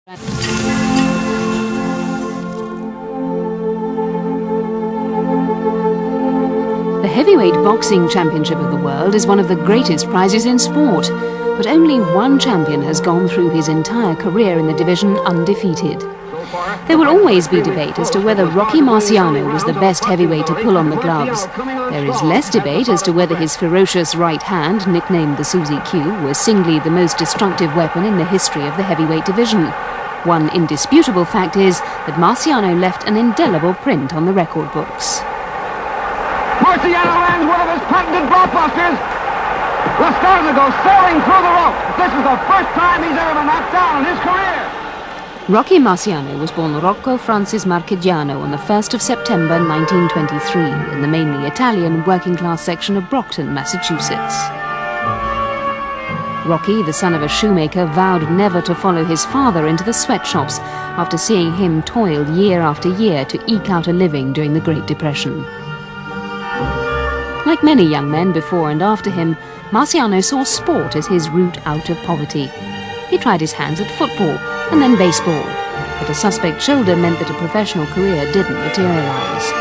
The Heavyweight Boxing Championship of the world is one of the greatest prizes in sport, but only one champion has gone through his entire career in the division undefeated. There will always be debate as to whether Rocky Marciano was the best heavyweight to pull on the gloves. There is less debate as to whether his ferocious right hand, nicknamed the Susie Q, was singly the most destructive weapon in the history of the heavyweight division. One indisputable fact is that Marciano left an indelible print on the record books. Marciano lands one of his patented blockbusters. Lascarza goes soaring through the rope. This is the first time he's ever been knocked down in his career. Rocky Marciano was born Rocco Francis Marchigiano on the 1st of September 1923 in the mainly Italian working-class section of Brockton, Massachusetts. Rocky, the son of a shoemaker, vowed never to follow his father into the sweatshops after seeing him toil year after year to eke out a living during the Great Depression. Like many young men before and after him, Marciano saw sport as his route out of poverty. He tried his hands at football and then baseball, but a suspect shoulder meant that a professional career didn't materialize.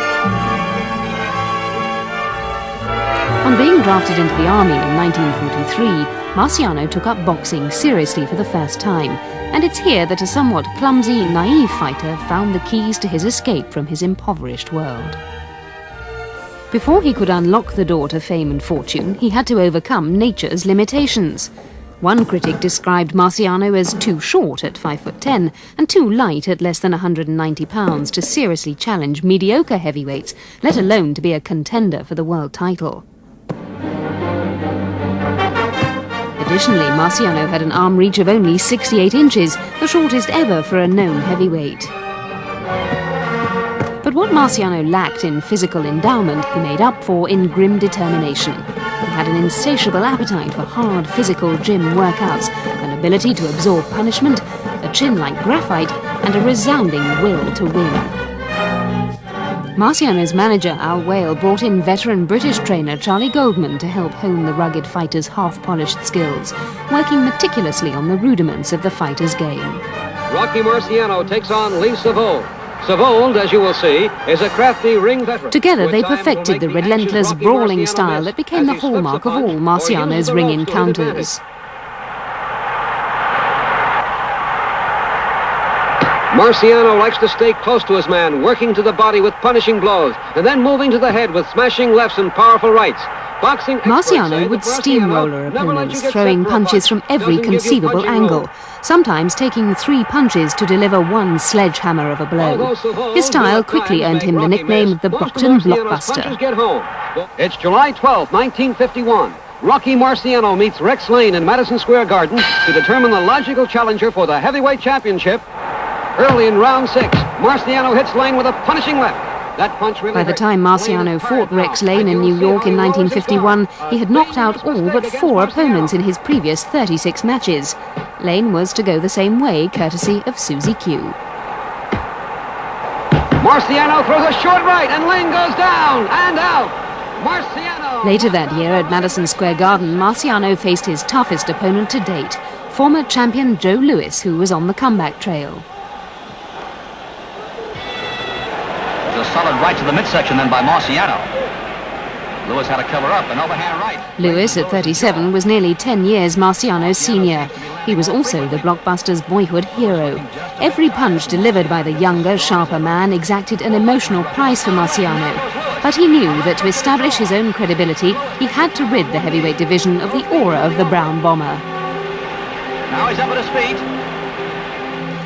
On being drafted into the army in 1943, Marciano took up boxing seriously for the first time, and it's here that a somewhat clumsy, naive fighter found the keys to his escape from his impoverished world. Before he could unlock the door to fame and fortune, he had to overcome nature's limitations. One critic described Marciano as too short at 5'10" and too light at less than 190 pounds to seriously challenge mediocre heavyweights, let alone to be a contender for the world title. Additionally, Marciano had an arm reach of only 68 inches, the shortest ever for a known heavyweight. But what Marciano lacked in physical endowment, he made up for in grim determination. He had an insatiable appetite for hard physical gym workouts, an ability to absorb punishment, a chin like graphite, and a resounding will to win. Marciano's manager, Al Whale, brought in veteran British trainer Charlie Goldman to help hone the rugged fighter's half-polished skills, working meticulously on the rudiments of the fighter's game. Rocky Marciano takes on Lee Savold. Savold, as you will see, is a crafty ring veteran. Together they perfected the relentless, brawling style that became the hallmark of all Marciano's ring encounters. Marciano likes to stay close to his man, working to the body with punishing blows, and then moving to the head with smashing lefts and powerful rights. Marciano would steamroller opponents, throwing punches from every conceivable angle, sometimes taking 3 punches to deliver one sledgehammer of a blow. His style quickly earned him the nickname of the Brockton Blockbuster. It's July 12, 1951. Rocky Marciano meets Rex Lane in Madison Square Garden to determine the logical challenger for the heavyweight championship. Early in round 6, Marciano hits Lane with a punishing left. That punch really By the time Marciano fought Rex Lane in New York in 1951, he had knocked out all but 4 opponents in his previous 36 matches. Lane was to go the same way, courtesy of Susie Q. Marciano throws a short right, and Lane goes down and out. Marciano. Later that year at Madison Square Garden, Marciano faced his toughest opponent to date, former champion Joe Louis, who was on the comeback trail. A solid right to the midsection then by Marciano. Louis had to cover up an overhand right. Louis, at 37, was nearly 10 years Marciano's senior. He was also the blockbuster's boyhood hero. Every punch delivered by the younger, sharper man exacted an emotional price for Marciano. But he knew that to establish his own credibility, he had to rid the heavyweight division of the aura of the brown bomber. Now he's up at his feet.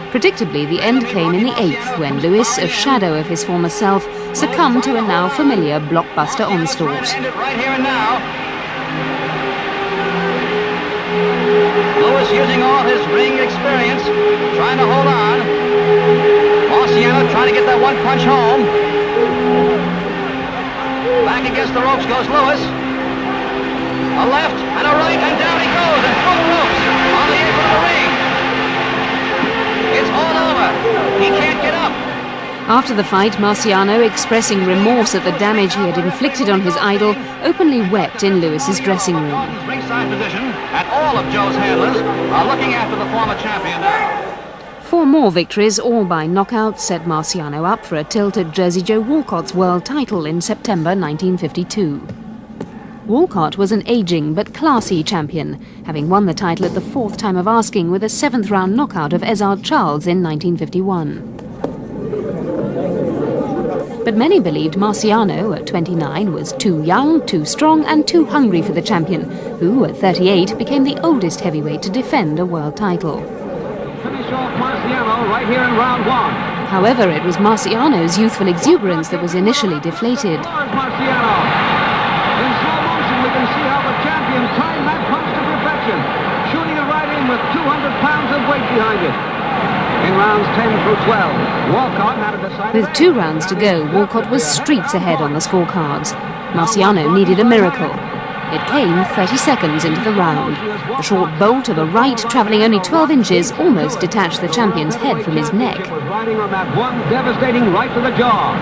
Predictably, the end came in the 8th, when Louis, a shadow of his former self, succumbed to a now familiar blockbuster onslaught. Right here and now. Louis using all his ring experience, trying to hold on. Marciano trying to get that one punch home. Back against the ropes goes Louis. A left and a right, and down he goes, and through the ropes on the apron of the ring. It's all over. He can't get up. After the fight, Marciano, expressing remorse at the damage he had inflicted on his idol, openly wept in Louis's dressing room. Ringside position, and all of Joe's handlers are looking after the former champion now. For more victories, all by knockout, set Marciano up for a tilt at Jersey Joe Walcott's world title in September 1952. Walcott was an ageing but classy champion, having won the title at the fourth time of asking with a seventh-round knockout of Ezard Charles in 1951. But many believed Marciano, at 29, was too young, too strong and too hungry for the champion, who, at 38, became the oldest heavyweight to defend a world title. Finish off Marciano right here in round one. However, it was Marciano's youthful exuberance that was initially deflated. Marciano. In slow motion, we can see how the champion timed that punch to perfection, shooting it right in with 200 pounds of weight behind it. In rounds 10 through 12, Walcott had a decided... With 2 rounds to go, Walcott was streets ahead on the scorecards. Marciano needed a miracle. It came 30 seconds into the round. The short bolt of a right, travelling only 12 inches, almost detached the champion's head from his neck. Riding on that one devastating right to the jaw.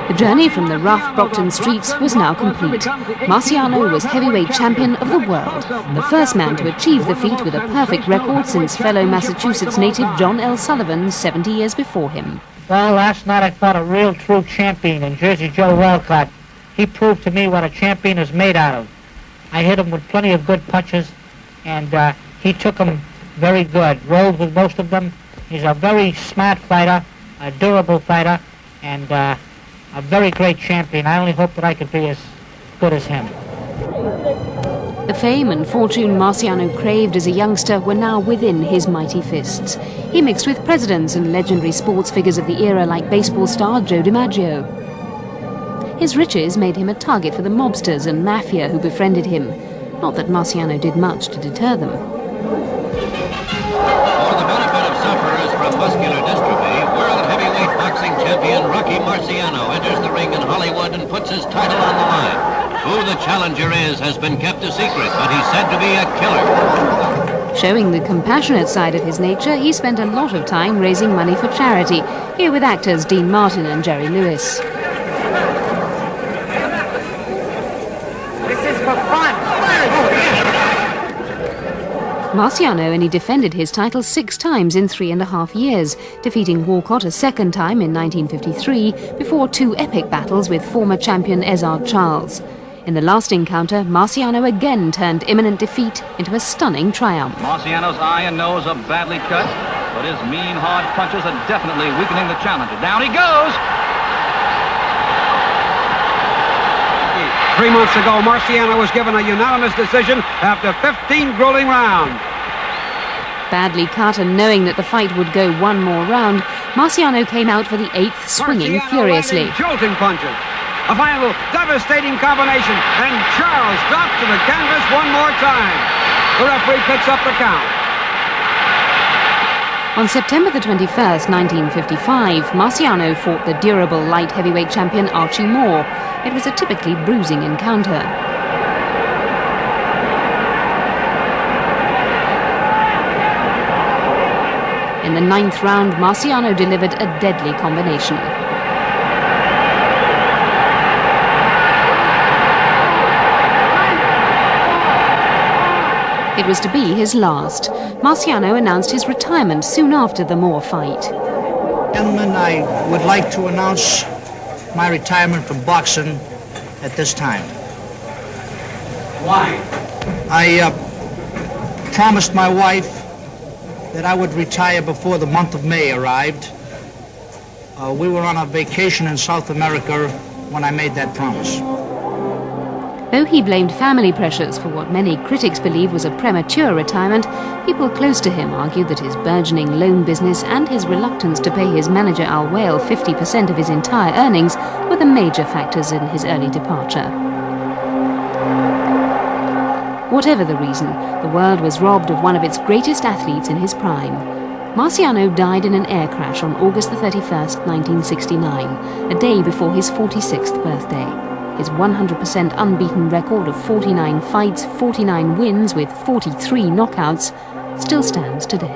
The journey from the rough Brockton streets was now complete. Marciano was heavyweight champion of the world, the first man to achieve the feat with a perfect record since fellow Massachusetts native John L. Sullivan 70 years before him. Well, last night I fought a real true champion in Jersey Joe Walcott. He proved to me what a champion is made out of. I hit him with plenty of good punches, and he took them very good, rolled with most of them. He's a very smart fighter, a durable fighter, and a very great champion. I only hope that I could be as good as him. The fame and fortune Marciano craved as a youngster were now within his mighty fists. He mixed with presidents and legendary sports figures of the era like baseball star Joe DiMaggio. His riches made him a target for the mobsters and mafia who befriended him. Not that Marciano did much to deter them. For the benefit of sufferers from muscular dystrophy, world heavyweight boxing champion Rocky Marciano enters the ring in Hollywood and puts his title on the line. Who the challenger is has been kept a secret, but he's said to be a killer. Showing the compassionate side of his nature, he spent a lot of time raising money for charity, here with actors Dean Martin and Jerry Lewis. This is for fun. Marciano only defended his title 6 times in 3.5 years, defeating Walcott a second time in 1953 before 2 epic battles with former champion Ezard Charles. In the last encounter, Marciano again turned imminent defeat into a stunning triumph. Marciano's eye and nose are badly cut, but his mean, hard punches are definitely weakening the challenger. Down he goes! 3 months ago, Marciano was given a unanimous decision after 15 grueling rounds. Badly cut and knowing that the fight would go one more round, Marciano came out for the 8th, swinging furiously. Jolting punches. A final devastating combination, and Charles drops to the canvas one more time. The referee picks up the count. On September the 21st, 1955, Marciano fought the durable light heavyweight champion Archie Moore. It was a typically bruising encounter. In the 9th round, Marciano delivered a deadly combination. It was to be his last. Marciano announced his retirement soon after the Moore fight. Gentlemen, I would like to announce my retirement from boxing at this time. Why? I promised my wife that I would retire before the month of May arrived. We were on a vacation in South America when I made that promise. Though he blamed family pressures for what many critics believe was a premature retirement, people close to him argued that his burgeoning loan business and his reluctance to pay his manager Al Whale 50% of his entire earnings were the major factors in his early departure. Whatever the reason, the world was robbed of one of its greatest athletes in his prime. Marciano died in an air crash on August the 31st, 1969, a day before his 46th birthday. His 100% unbeaten record of 49 fights, 49 wins with 43 knockouts still stands today.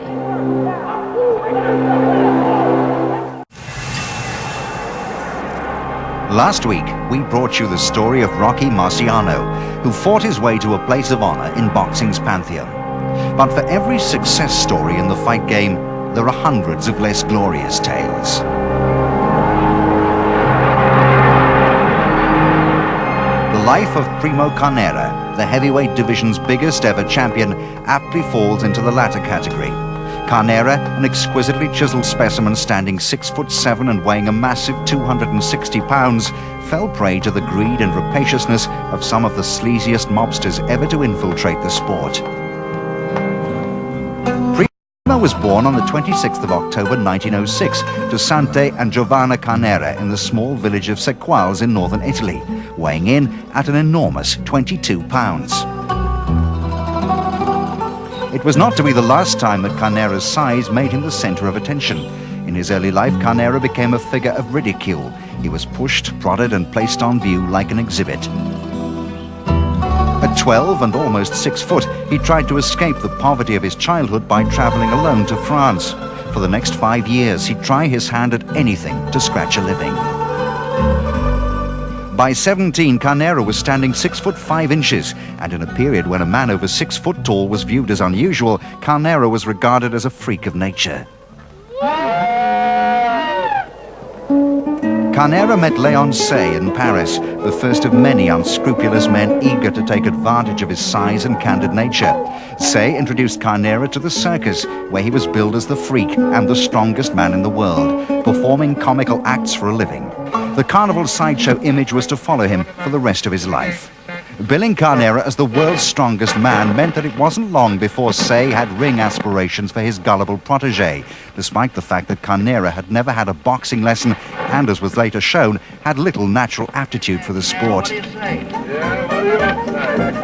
Last week, we brought you the story of Rocky Marciano, who fought his way to a place of honor in boxing's pantheon. But for every success story in the fight game, there are hundreds of less glorious tales. The life of Primo Carnera, the heavyweight division's biggest ever champion, aptly falls into the latter category. Carnera, an exquisitely chiseled specimen standing 6'7" and weighing a massive 260 pounds, fell prey to the greed and rapaciousness of some of the sleaziest mobsters ever to infiltrate the sport. Primo was born on the 26th of October 1906 to Sante and Giovanna Carnera in the small village of Sequals in northern Italy, weighing in at an enormous 22 pounds. It was not to be the last time that Carnera's size made him the center of attention. In his early life, Carnera became a figure of ridicule. He was pushed, prodded, and placed on view like an exhibit. At 12 and almost 6 foot, he tried to escape the poverty of his childhood by traveling alone to France. For the next 5 years, he'd try his hand at anything to scratch a living. By 17, Carnera was standing 6'5", and in a period when a man over 6 foot tall was viewed as unusual, Carnera was regarded as a freak of nature. Carnera met Léon Say in Paris, the first of many unscrupulous men eager to take advantage of his size and candid nature. Say introduced Carnera to the circus, where he was billed as the freak and the strongest man in the world, performing comical acts for a living. The carnival sideshow image was to follow him for the rest of his life. Billing Carnera as the world's strongest man meant that it wasn't long before Say had ring aspirations for his gullible protege, despite the fact that Carnera had never had a boxing lesson and, as was later shown, had little natural aptitude for the sport. What do you say?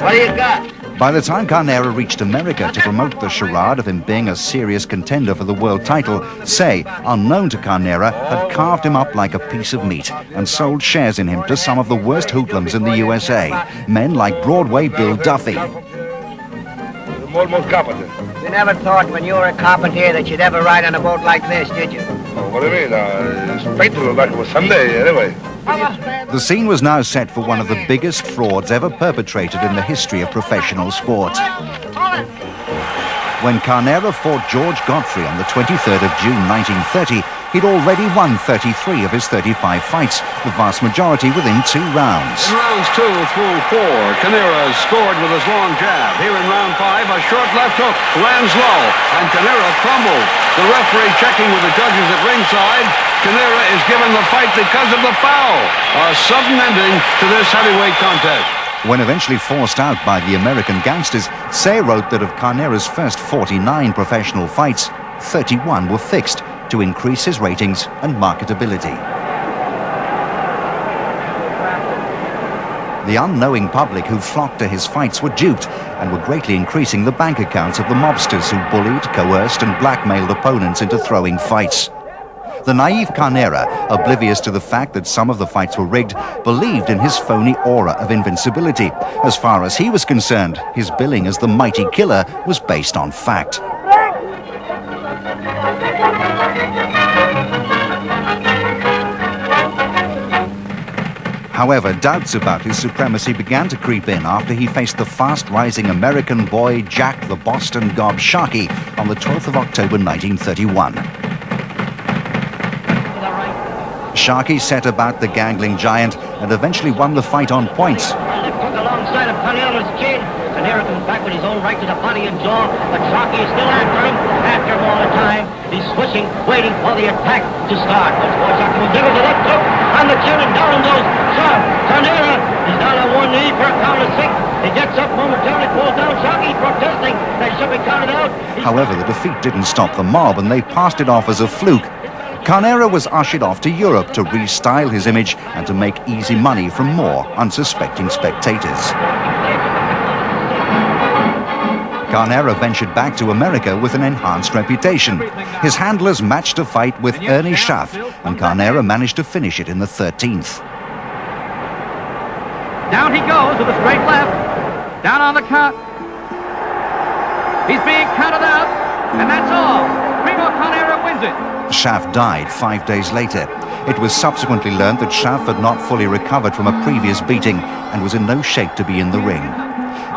What do you got? By the time Carnera reached America to promote the charade of him being a serious contender for the world title, Say, unknown to Carnera, had carved him up like a piece of meat and sold shares in him to some of the worst hoodlums in the USA, men like Broadway Bill Duffy. I'm almost competent. You never thought when you were a carpenter that you'd ever ride on a boat like this, did you? Oh, what do you mean? It's painful like it was Sunday, anyway. The scene was now set for one of the biggest frauds ever perpetrated in the history of professional sport. When Carnera fought George Godfrey on the 23rd of June 1930, he'd already won 33 of his 35 fights, the vast majority within 2 rounds. In rounds 2 through 4, Carnera scored with his long jab. Here in round 5, a short left hook lands low, and Carnera crumbles. The referee checking with the judges at ringside. Carnera is given the fight because of the foul. A sudden ending to this heavyweight contest. When eventually forced out by the American gangsters, Say wrote that of Carnera's first 49 professional fights, 31 were fixed to increase his ratings and marketability. The unknowing public who flocked to his fights were duped and were greatly increasing the bank accounts of the mobsters who bullied, coerced, and blackmailed opponents into throwing fights. The naive Carnera, oblivious to the fact that some of the fights were rigged, believed in his phony aura of invincibility. As far as he was concerned, his billing as the mighty killer was based on fact. However, doubts about his supremacy began to creep in after he faced the fast-rising American boy Jack the Boston Gob Sharkey on the 12th of October 1931. Sharkey set about the gangling giant and eventually won the fight on points. Left hook alongside of Carnera's chin. Carnera comes back with his own right to the body and jaw, but Sharkey is still after him all the time. He's swishing, waiting for the attack to start. Once more, Sharkey will give it the left hook on the chin, and down goes Carnera. He's down on one knee for a count of 6. He gets up momentarily, falls down. Sharkey protesting that he should be counted out. However, the defeat didn't stop the mob, and they passed it off as a fluke. Carnera was ushered off to Europe to restyle his image and to make easy money from more unsuspecting spectators. Carnera ventured back to America with an enhanced reputation. His handlers matched a fight with Ernie Schaff, and Carnera managed to finish it in the 13th. Down he goes with a straight left. Down on the count. He's being counted out, and that's all. Primo Carnera wins it. Schaff died 5 days later. It was subsequently learned that Schaff had not fully recovered from a previous beating and was in no shape to be in the ring.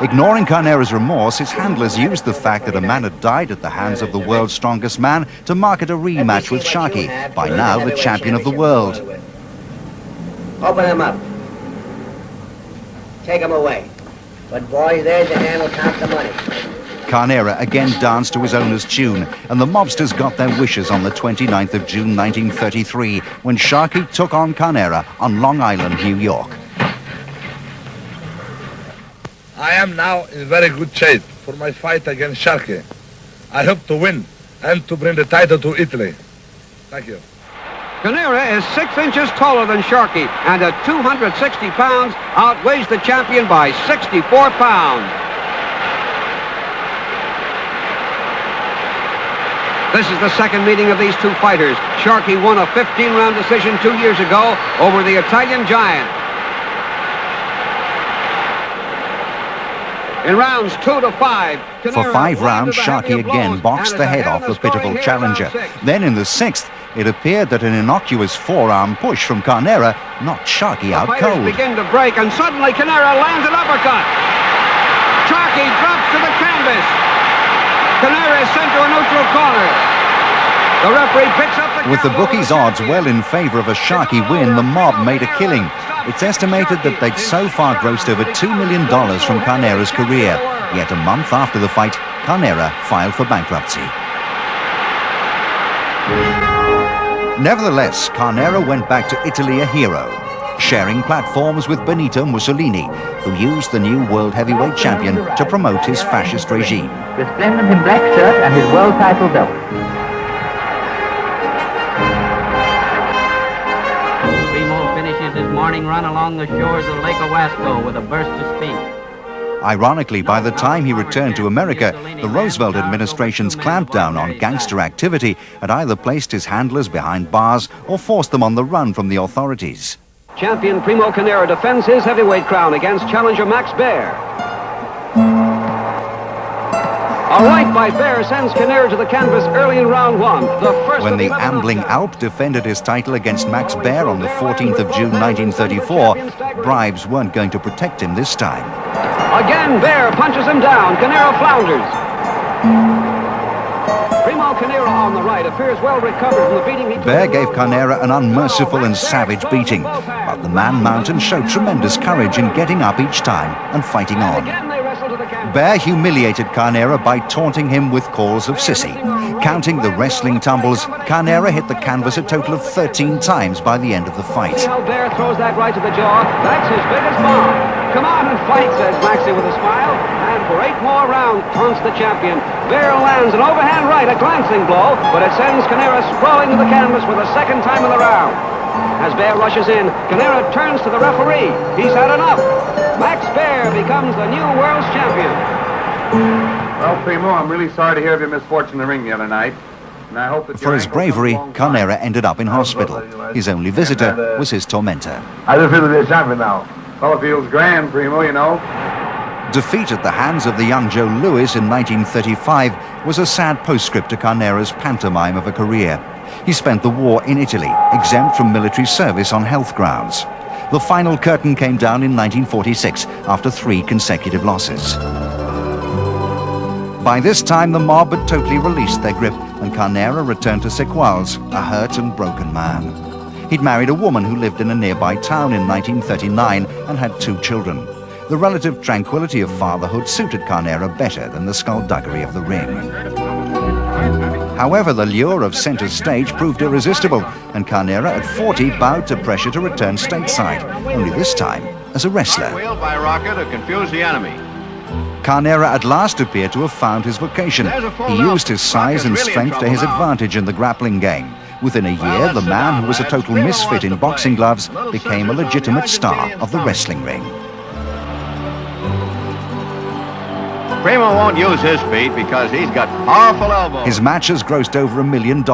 Ignoring Carnera's remorse, his handlers used the fact that a man had died at the hands of the world's strongest man to market a rematch with Sharkey, by now the champion of the world. Open him up. Take him away. But boys, there's your hand, we'll count the money. Carnera again danced to his owner's tune, and the mobsters got their wishes on the 29th of June 1933, when Sharkey took on Carnera on Long Island, New York. I am now in very good shape for my fight against Sharkey. I hope to win and to bring the title to Italy. Thank you. Carnera is 6 inches taller than Sharkey, and at 260 pounds, outweighs the champion by 64 pounds. This is the second meeting of these two fighters. Sharkey won a 15-round decision 2 years ago over the Italian giant. In rounds 2 to 5, for 5 rounds, Sharkey again boxed the head off the pitiful challenger. Then in the 6th, it appeared that an innocuous forearm push from Carnera knocked Sharkey out cold. Fighters begin to break, and suddenly Carnera lands an uppercut. Sharkey drops to the canvas. Carnera is sent to a neutral corner. The referee picks up the With the bookies' odds well in favor of a Sharkey win, the mob made a killing. It's estimated that they'd so far grossed over $2 million from Carnera's career. Yet a month after the fight, Carnera filed for bankruptcy. Nevertheless, Carnera went back to Italy a hero, sharing platforms with Benito Mussolini, who used the new world heavyweight champion to promote his fascist regime. Resplendent in black shirt and his world title belt. Primo finishes his morning run along the shores of Lake Owasco with a burst of speed. Ironically, by the time he returned to America, the Roosevelt administration's clampdown on gangster activity had either placed his handlers behind bars or forced them on the run from the authorities. Champion Primo Carnera defends his heavyweight crown against challenger Max Baer. A right by Baer sends Carnera to the canvas early in round 1. When the ambling Alp defended his title against Max Baer on the 14th of June 1934, bribes weren't going to protect him this time. Again, Baer punches him down. Carnera flounders. Primo Carnera on the right appears well recovered from the beating he took. Baer gave Carnera an unmerciful and savage beating, but the Man Mountain showed tremendous courage in getting up each time and fighting on. Baer humiliated Carnera by taunting him with calls of sissy. Counting the wrestling tumbles, Carnera hit the canvas a total of 13 times by the end of the fight. See how Baer throws that right to the jaw. That's his biggest bomb. Come on and fight, says Maxie with a smile. And for 8 more rounds, taunts the champion. Baer lands an overhand right, a glancing blow, but it sends Carnera sprawling to the canvas for the second time in the round. As Baer rushes in, Carnera turns to the referee. He's had enough. Max Baer becomes the new world's champion. Well, Primo, I'm really sorry to hear of your misfortune in the ring the other night. And I hope that for his bravery, Carnera ended up in hospital. His only visitor was his tormentor. I just feel to be a champion now. Fellow feels grand, Primo, you know. Defeat at the hands of the young Joe Louis in 1935 was a sad postscript to Carnera's pantomime of a career. He spent the war in Italy, exempt from military service on health grounds. The final curtain came down in 1946 after 3 consecutive losses. By this time, the mob had totally released their grip, and Carnera returned to Sequoias, a hurt and broken man. He'd married a woman who lived in a nearby town in 1939 and had 2 children. The relative tranquility of fatherhood suited Carnera better than the skullduggery of the ring. However, the lure of center stage proved irresistible, and Carnera at 40 bowed to pressure to return stateside, only this time as a wrestler. Wheeled by rocket to confuse the enemy. Carnera at last appeared to have found his vocation. He used his size and strength to his advantage in the grappling game. Within a year, the man who was a total misfit in boxing gloves became a legitimate star of the wrestling ring. Primo won't use his feet because he's got powerful elbows. His matches grossed over $1 million.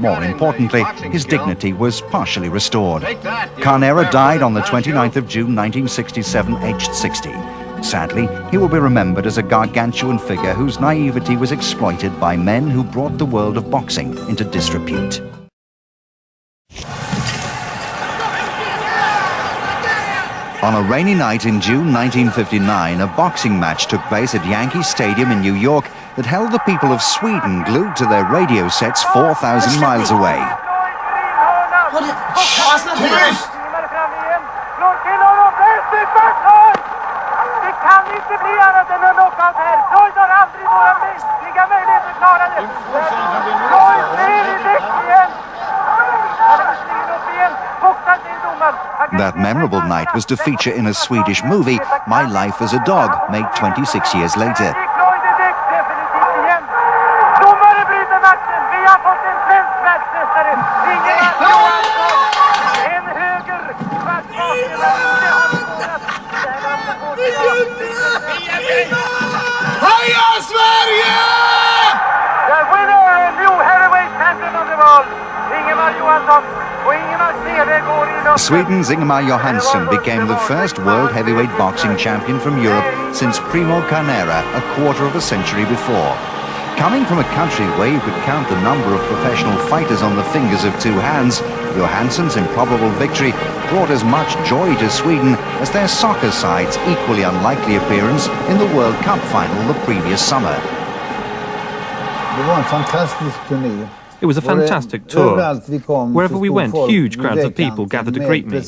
More importantly, his dignity was partially restored. Carnera died on the 29th of June 1967, aged 60. Sadly, he will be remembered as a gargantuan figure whose naivety was exploited by men who brought the world of boxing into disrepute. On a rainy night in June 1959, a boxing match took place at Yankee Stadium in New York that held the people of Sweden glued to their radio sets 4,000 miles away. That memorable night was to feature in a Swedish movie, My Life as a Dog, made 26 years later. The winner and new heavyweight champion of the world, Ingemar Johansson. Sweden's Ingemar Johansson became the first world heavyweight boxing champion from Europe since Primo Carnera a quarter of a century before. Coming from a country where you could count the number of professional fighters on the fingers of two hands, Johansson's improbable victory brought as much joy to Sweden as their soccer side's equally unlikely appearance in the World Cup final the previous summer. It was a fantastic tour. Wherever we went, huge crowds of people gathered to greet me.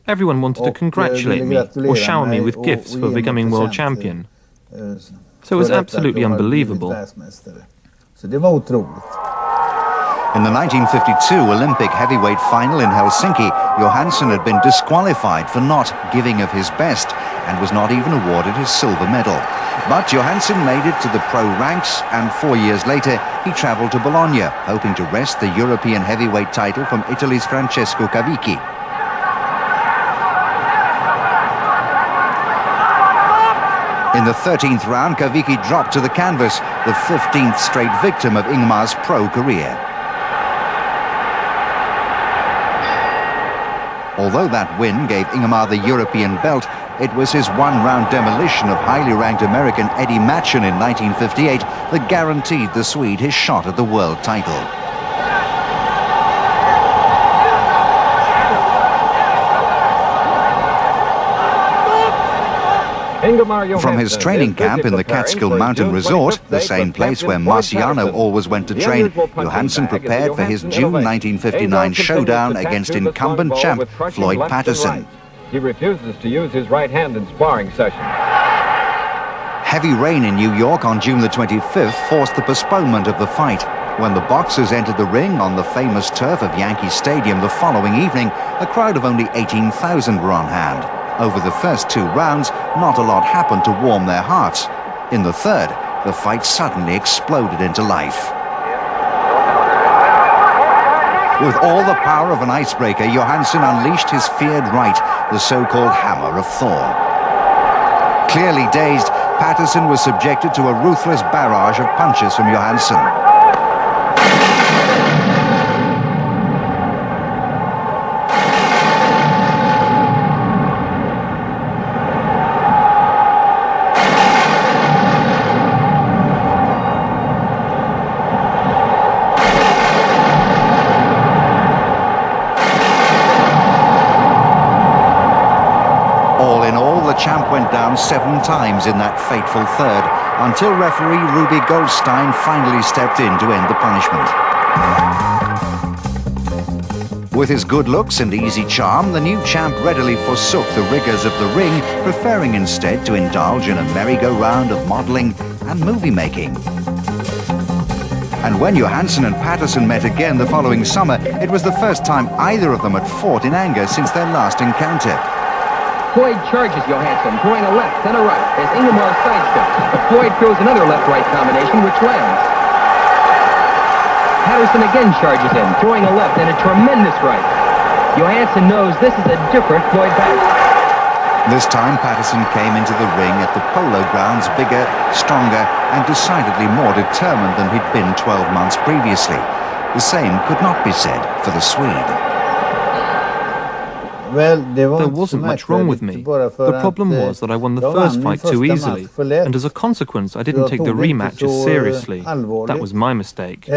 Everyone wanted to congratulate me or shower me with gifts for becoming world champion. So it was absolutely unbelievable. In the 1952 Olympic heavyweight final in Helsinki, Johansson had been disqualified for not giving of his best and was not even awarded his silver medal. But Johansson made it to the pro ranks, and 4 years later he travelled to Bologna, hoping to wrest the European heavyweight title from Italy's Francesco Cavicchi. In the 13th round, Cavicchi dropped to the canvas, the 15th straight victim of Ingemar's pro career. Although that win gave Ingemar the European belt, it was his one-round demolition of highly ranked American Eddie Machen in 1958 that guaranteed the Swede his shot at the world title. From his training camp in the Catskill Mountain Resort, the same place where Marciano always went to train, Johansson prepared for his June 1959 showdown against incumbent champ Floyd Patterson. He refuses to use his right hand in sparring sessions. Heavy rain in New York on June the 25th forced the postponement of the fight. When the boxers entered the ring on the famous turf of Yankee Stadium the following evening, a crowd of only 18,000 were on hand. Over the first two rounds, not a lot happened to warm their hearts. In the third, the fight suddenly exploded into life. With all the power of an icebreaker, Johansson unleashed his feared right, the so-called hammer of Thor. Clearly dazed, Patterson was subjected to a ruthless barrage of punches from Johansson. The champ went down 7 times in that fateful third, until referee Ruby Goldstein finally stepped in to end the punishment. With his good looks and easy charm, the new champ readily forsook the rigors of the ring, preferring instead to indulge in a merry-go-round of modelling and movie-making. And when Johansson and Patterson met again the following summer, it was the first time either of them had fought in anger since their last encounter. Floyd charges Johansson, throwing a left, then a right, as Ingemar sidesteps. But Floyd throws another left-right combination, which lands. Patterson again charges in, throwing a left and a tremendous right. Johansson knows this is a different Floyd Patterson. This time, Patterson came into the ring at the Polo Grounds bigger, stronger, and decidedly more determined than he'd been 12 months previously. The same could not be said for the Swede. There wasn't much wrong with me. The problem was that I won the first fight too easily, and as a consequence I didn't take the rematch as seriously. That was my mistake.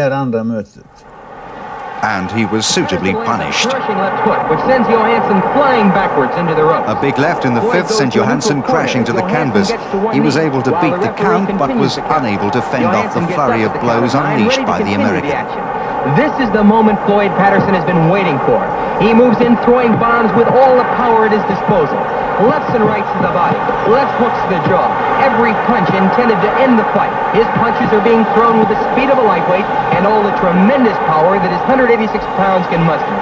And he was suitably punished. Crushing left hook, which sends Johansson flying backwards into the ropes. A big left in the fifth sent Johansson crashing to the canvas. He was able to beat the count, but was unable to fend off the flurry of blows unleashed by the American. This is the moment Floyd Patterson has been waiting for. He moves in, throwing bombs with all the power at his disposal. Lefts and rights to the body, left hooks to the jaw. Every punch intended to end the fight. His punches are being thrown with the speed of a lightweight and all the tremendous power that his 186 pounds can muster.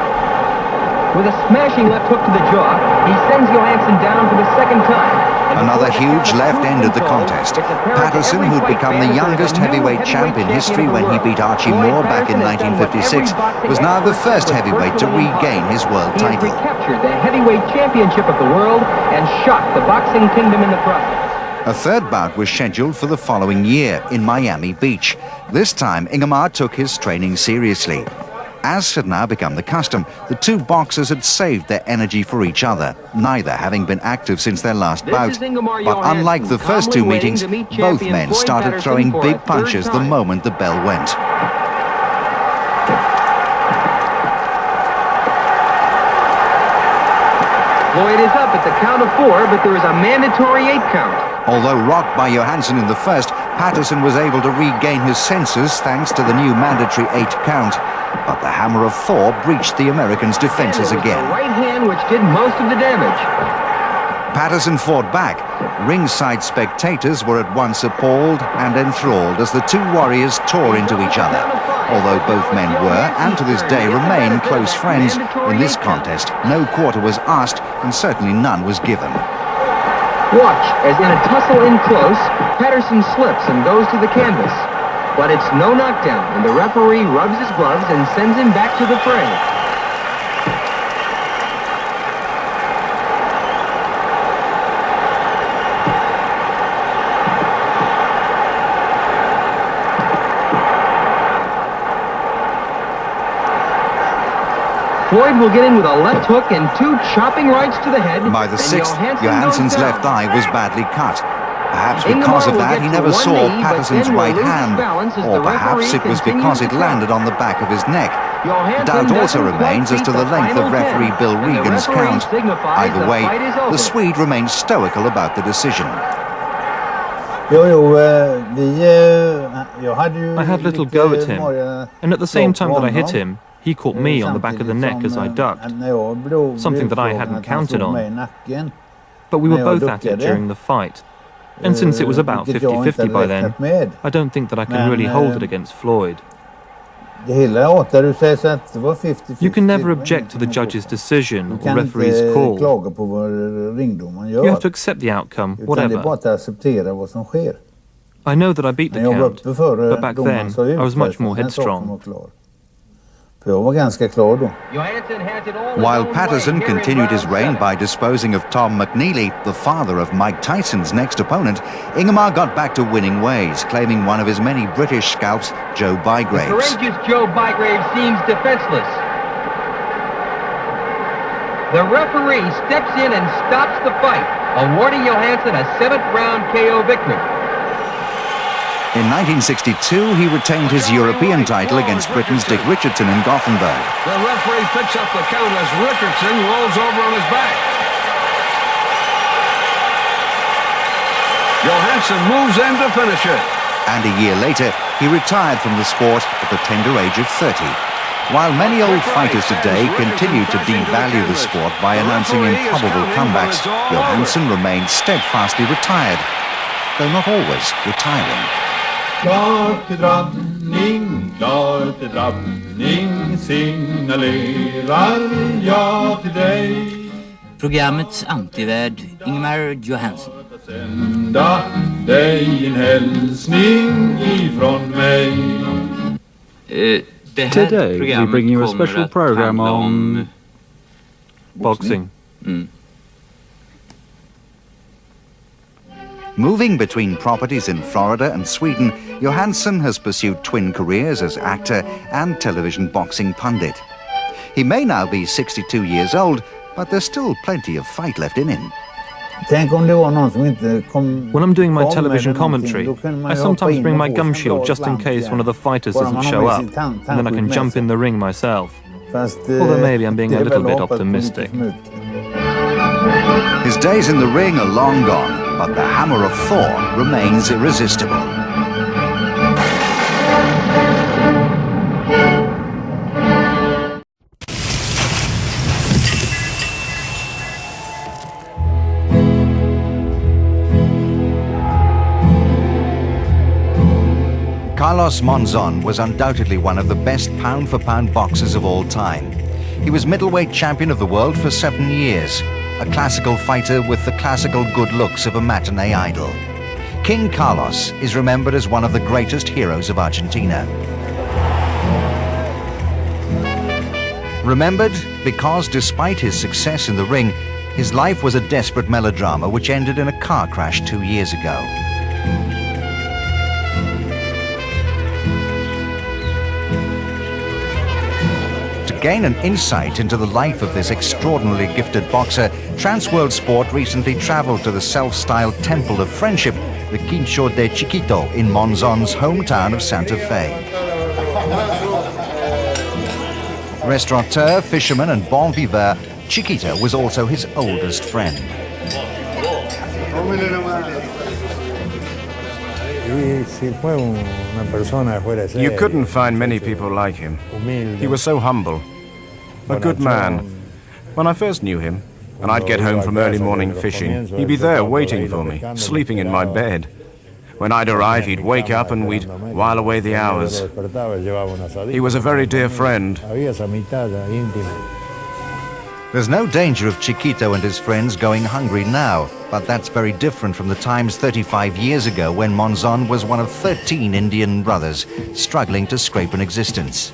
With a smashing left hook to the jaw, he sends Johansson down for the second time. Another huge left ended the contest. Patterson, who'd become the youngest heavyweight champ in history when he beat Archie Moore back in 1956, was now the first heavyweight to regain his world title. He recaptured the heavyweight championship of the world and shocked the boxing kingdom in the process. A third bout was scheduled for the following year in Miami Beach. This time, Ingemar took his training seriously. As had now become the custom, the two boxers had saved their energy for each other, neither having been active since their last bout. But unlike the first two meetings, both men started throwing big punches the moment the bell went. Floyd is up at the count of 4, but there is a mandatory 8 count. Although rocked by Johansson in the first, Patterson was able to regain his senses thanks to the new mandatory 8 count. But the hammer of Thor breached the American's defenses again. The right hand which did most of the damage. Patterson fought back. Ringside spectators were at once appalled and enthralled as the two warriors tore into each other. Although both men were, and to this day remain, close friends, in this contest no quarter was asked and certainly none was given. Watch, as in a tussle in close, Patterson slips and goes to the canvas. But it's no knockdown, and the referee rubs his gloves and sends him back to the fray. Floyd will get in with a left hook and 2 chopping rights to the head. By the 6th, Johansson's left eye was badly cut. Perhaps because of that, he never saw Patterson's right hand, or perhaps it was because it landed on the back of his neck. Doubt also remains as to the length of referee Bill Regan's count. Either way, the Swede remains stoical about the decision. I had little go at him, and at the same time that I hit him, he caught me on the back of the neck as I ducked, something that I hadn't counted on. But we were both at it during the fight. And since it was about 50-50 by then, I don't think that I can really hold it against Floyd. You can never object to the judge's decision or referee's call. You have to accept the outcome, whatever. I know that I beat the count, but back then I was much more headstrong. While Patterson continued his reign by disposing of Tom McNeely, the father of Mike Tyson's next opponent, Ingemar got back to winning ways, claiming one of his many British scalps, Joe Bygraves. The courageous Joe Bygraves seems defenseless. The referee steps in and stops the fight, awarding Johansson a 7th-round KO victory. In 1962, he retained his European title against Britain's Dick Richardson in Gothenburg. The referee picks up the count as Richardson rolls over on his back. Johansson moves in to finish it. And a year later, he retired from the sport at the tender age of 30. While many old fighters today continue to devalue the sport by announcing improbable comebacks, Johansson remains steadfastly retired, though not always retiring. Klar till drabbning, signalerar jag till dig. Programmets antivärd Ingemar Johansson. Sända dig en hälsning ifrån mig. Today we bring you a special program on boxing. Moving between properties in Florida and Sweden, Johansson has pursued twin careers as actor and television boxing pundit. He may now be 62 years old, but there's still plenty of fight left in him. When I'm doing my television commentary, I sometimes bring my gum shield just in case one of the fighters doesn't show up, and then I can jump in the ring myself. Although maybe I'm being a little bit optimistic. His days in the ring are long gone, but the hammer of Thor remains irresistible. Carlos Monzón was undoubtedly one of the best pound-for-pound boxers of all time. He was middleweight champion of the world for 7 years, a classical fighter with the classical good looks of a matinee idol. King Carlos is remembered as one of the greatest heroes of Argentina. Remembered because despite his success in the ring, his life was a desperate melodrama which ended in a car crash 2 years ago. To gain an insight into the life of this extraordinarily gifted boxer, Transworld Sport recently traveled to the self-styled Temple of Friendship, the Quincho de Chiquito, in Monzón's hometown of Santa Fe. Restaurateur, fisherman and bon vivant, Chiquito was also his oldest friend. You couldn't find many people like him. He was so humble, a good man. When I first knew him, and I'd get home from early morning fishing, he'd be there waiting for me, sleeping in my bed. When I'd arrive, he'd wake up and we'd while away the hours. He was a very dear friend. There's no danger of Chiquito and his friends going hungry now, but that's very different from the times 35 years ago when Monzón was one of 13 Indian brothers struggling to scrape an existence.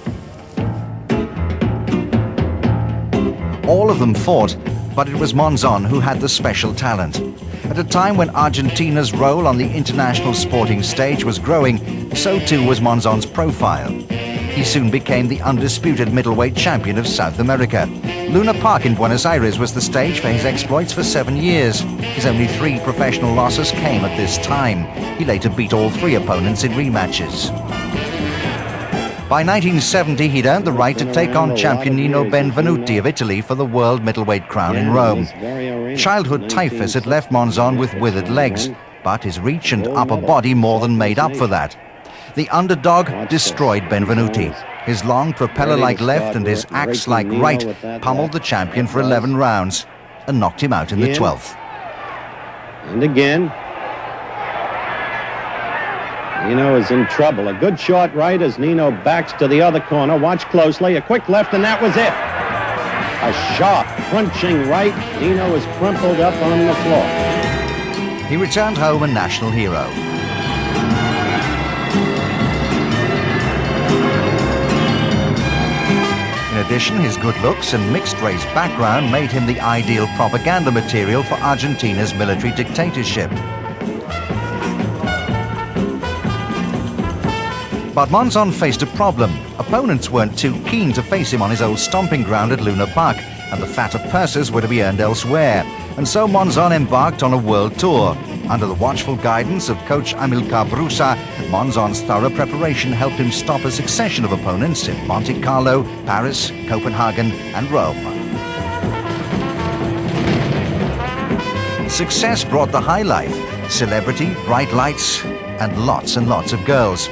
All of them fought, but it was Monzón who had the special talent. At a time when Argentina's role on the international sporting stage was growing, so too was Monzón's profile. He soon became the undisputed middleweight champion of South America. Luna Park in Buenos Aires was the stage for his exploits for 7 years. His only 3 professional losses came at this time. He later beat all 3 opponents in rematches. By 1970, he'd earned the right to take on champion Nino Benvenuti of Italy for the world middleweight crown in Rome. Childhood typhus had left Monzón with withered legs, but his reach and upper body more than made up for that. The underdog destroyed Benvenuti. His long propeller-like left and his axe-like right pummeled the champion for 11 rounds and knocked him out in the 12th. And again. Nino is in trouble. A good short right as Nino backs to the other corner. Watch closely. A quick left, and that was it. A sharp, crunching right. Nino is crumpled up on the floor. He returned home a national hero. In addition, his good looks and mixed-race background made him the ideal propaganda material for Argentina's military dictatorship. But Monzón faced a problem. Opponents weren't too keen to face him on his old stomping ground at Luna Park, and the fatter purses were to be earned elsewhere. And so Monzón embarked on a world tour. Under the watchful guidance of coach Amilcar Brusa, Monzón's thorough preparation helped him stop a succession of opponents in Monte Carlo, Paris, Copenhagen, and Rome. Success brought the high life, celebrity, bright lights, and lots of girls.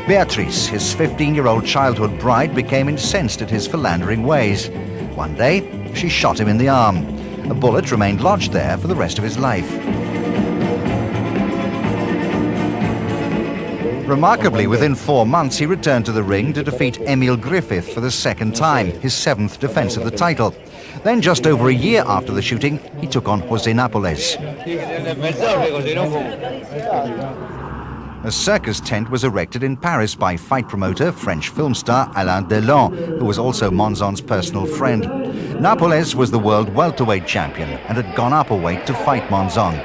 Beatrice, his 15-year-old childhood bride, became incensed at his philandering ways. One day, she shot him in the arm. A bullet remained lodged there for the rest of his life. Remarkably, within 4 months, he returned to the ring to defeat Emil Griffith for the 2nd time, his 7th defense of the title. Then, just over a year after the shooting, he took on José Nápoles. A circus tent was erected in Paris by fight promoter, French film star Alain Delon, who was also Monzón's personal friend. Nápoles was the world welterweight champion and had gone up a weight to fight Monzón.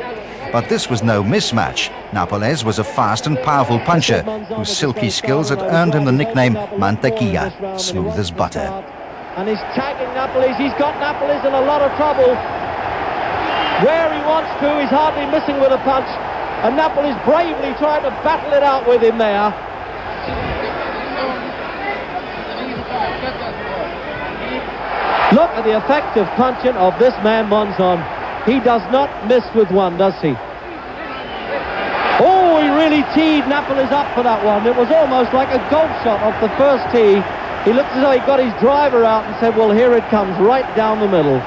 But this was no mismatch. Nápoles was a fast and powerful puncher whose silky skills had earned him the nickname Mantequilla, smooth as butter. And he's tagging Nápoles. He's got Nápoles in a lot of trouble. where he wants to. He's hardly missing with a punch. And Napoli's bravely trying to battle it out with him there. Look at the effective punching of this man, Monzón. He does not miss with one, does he? Oh, he really teed Napoli's up for that one. It was almost like a golf shot off the first tee. He looked as though he got his driver out and said, well, here it comes, right down the middle.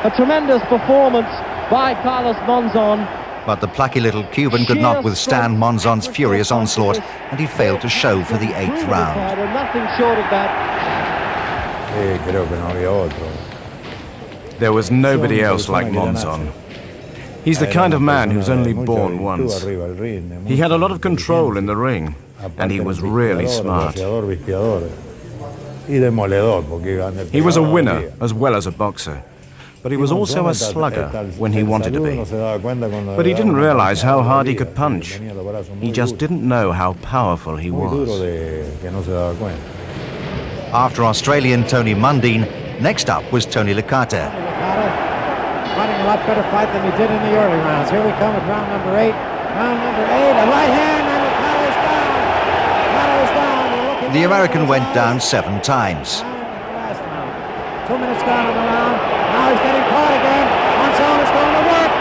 A tremendous performance by Carlos Monzón. But the plucky little Cuban could not withstand Monzón's furious onslaught, and he failed to show for the 8th round. Nothing short of that. There was nobody else like Monzón. He's the kind of man who's only born once. He had a lot of control in the ring, and he was really smart. He was a winner as well as a boxer, but he was also a slugger when he wanted to be. But he didn't realize how hard he could punch. He just didn't know how powerful he was. After Australian Tony Mundine, next up was Tony Licata. Fighting a lot better fight than he did in the early rounds. Here we come with round number 8. Round number 8, a right hand, and Licata is down. Licata is down. The American went down 7 times. 2 minutes gone on the round. Now he's getting caught again. Monzón is going to work.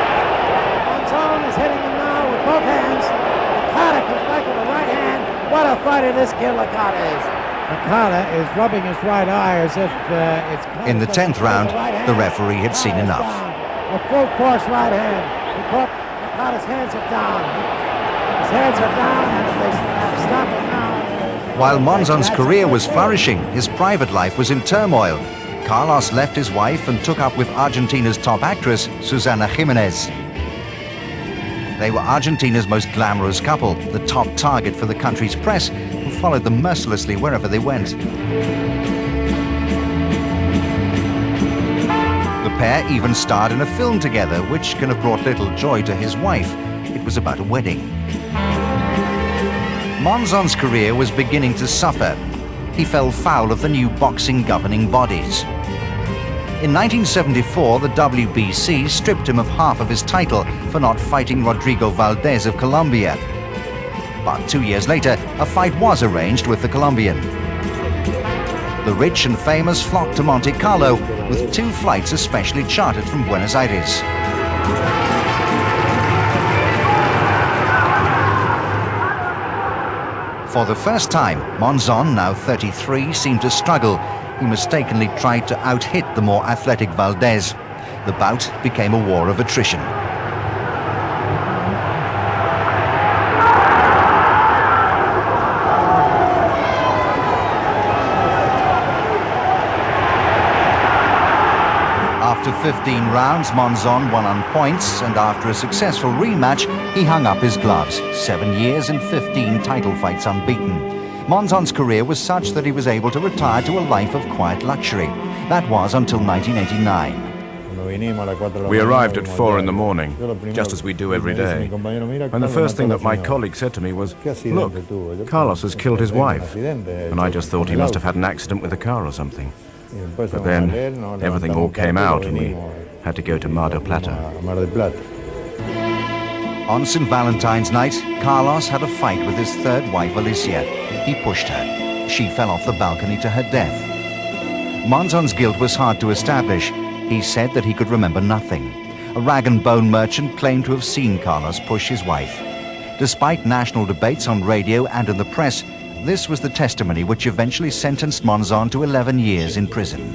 Monzón is hitting him now with both hands. Licata comes back with the right hand. What a fighter this kid Licata is. Licata is rubbing his right eye as if it's... In the 10th round, the referee had seen enough. A full force right hand. He caught Licata's hands are down. His hands are down, and if they stop it now... While Monzón's career was flourishing, his private life was in turmoil. Carlos left his wife and took up with Argentina's top actress, Susana Jimenez. They were Argentina's most glamorous couple, the top target for the country's press, who followed them mercilessly wherever they went. The pair even starred in a film together, which can have brought little joy to his wife. It was about a wedding. Monzón's career was beginning to suffer. He fell foul of the new boxing governing bodies. In 1974, the WBC stripped him of half of his title for not fighting Rodrigo Valdez of Colombia. But 2 years later, a fight was arranged with the Colombian. The rich and famous flocked to Monte Carlo with 2 flights especially chartered from Buenos Aires. For the first time, Monzón, now 33, seemed to struggle. He mistakenly tried to out-hit the more athletic Valdez. The bout became a war of attrition. After 15 rounds, Monzón won on points, and after a successful rematch, he hung up his gloves. 7 years and 15 title fights unbeaten. Monzón's career was such that he was able to retire to a life of quiet luxury. That was until 1989. We arrived at 4 in the morning, just as we do every day. And the first thing that my colleague said to me was, "Look, Carlos has killed his wife." And I just thought he must have had an accident with a car or something. But then everything all came out and we had to go to Mar del Plata. On St. Valentine's night, Carlos had a fight with his 3rd wife, Alicia. He pushed her. She fell off the balcony to her death. Monzón's guilt was hard to establish. He said that he could remember nothing. A rag and bone merchant claimed to have seen Carlos push his wife. Despite national debates on radio and in the press, this was the testimony which eventually sentenced Monzón to 11 years in prison.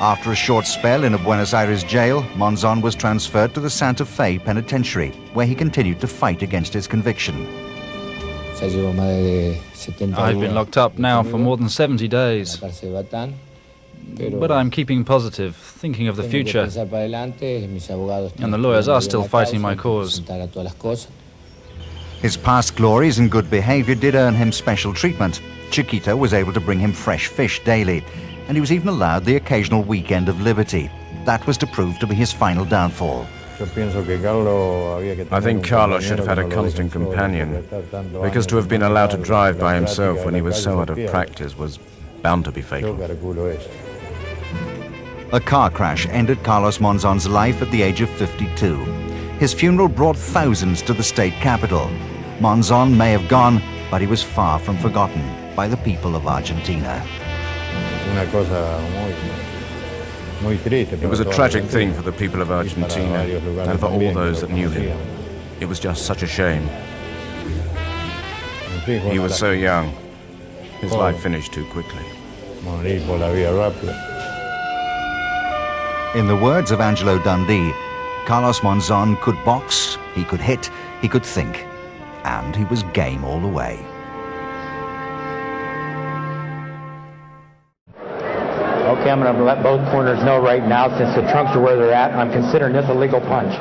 After a short spell in a Buenos Aires jail, Monzón was transferred to the Santa Fe Penitentiary, where he continued to fight against his conviction. I've been locked up now for more than 70 days. But I'm keeping positive, thinking of the future. And the lawyers are still fighting my cause. His past glories and good behavior did earn him special treatment. Chiquita was able to bring him fresh fish daily, and he was even allowed the occasional weekend of liberty. That was to prove to be his final downfall. I think Carlos should have had a constant companion, because to have been allowed to drive by himself when he was so out of practice was bound to be fatal. A car crash ended Carlos Monzon's life at the age of 52. His funeral brought thousands to the state capital. Monzon may have gone, but he was far from forgotten by the people of Argentina. It was a tragic thing for the people of Argentina and for all those that knew him. It was just such a shame. He was so young. His life finished too quickly. In the words of Angelo Dundee, Carlos Monzon could box, he could hit, he could think, and he was game all the way. Okay, I'm going to let both corners know right now, since the trunks are where they're at, I'm considering this a legal punch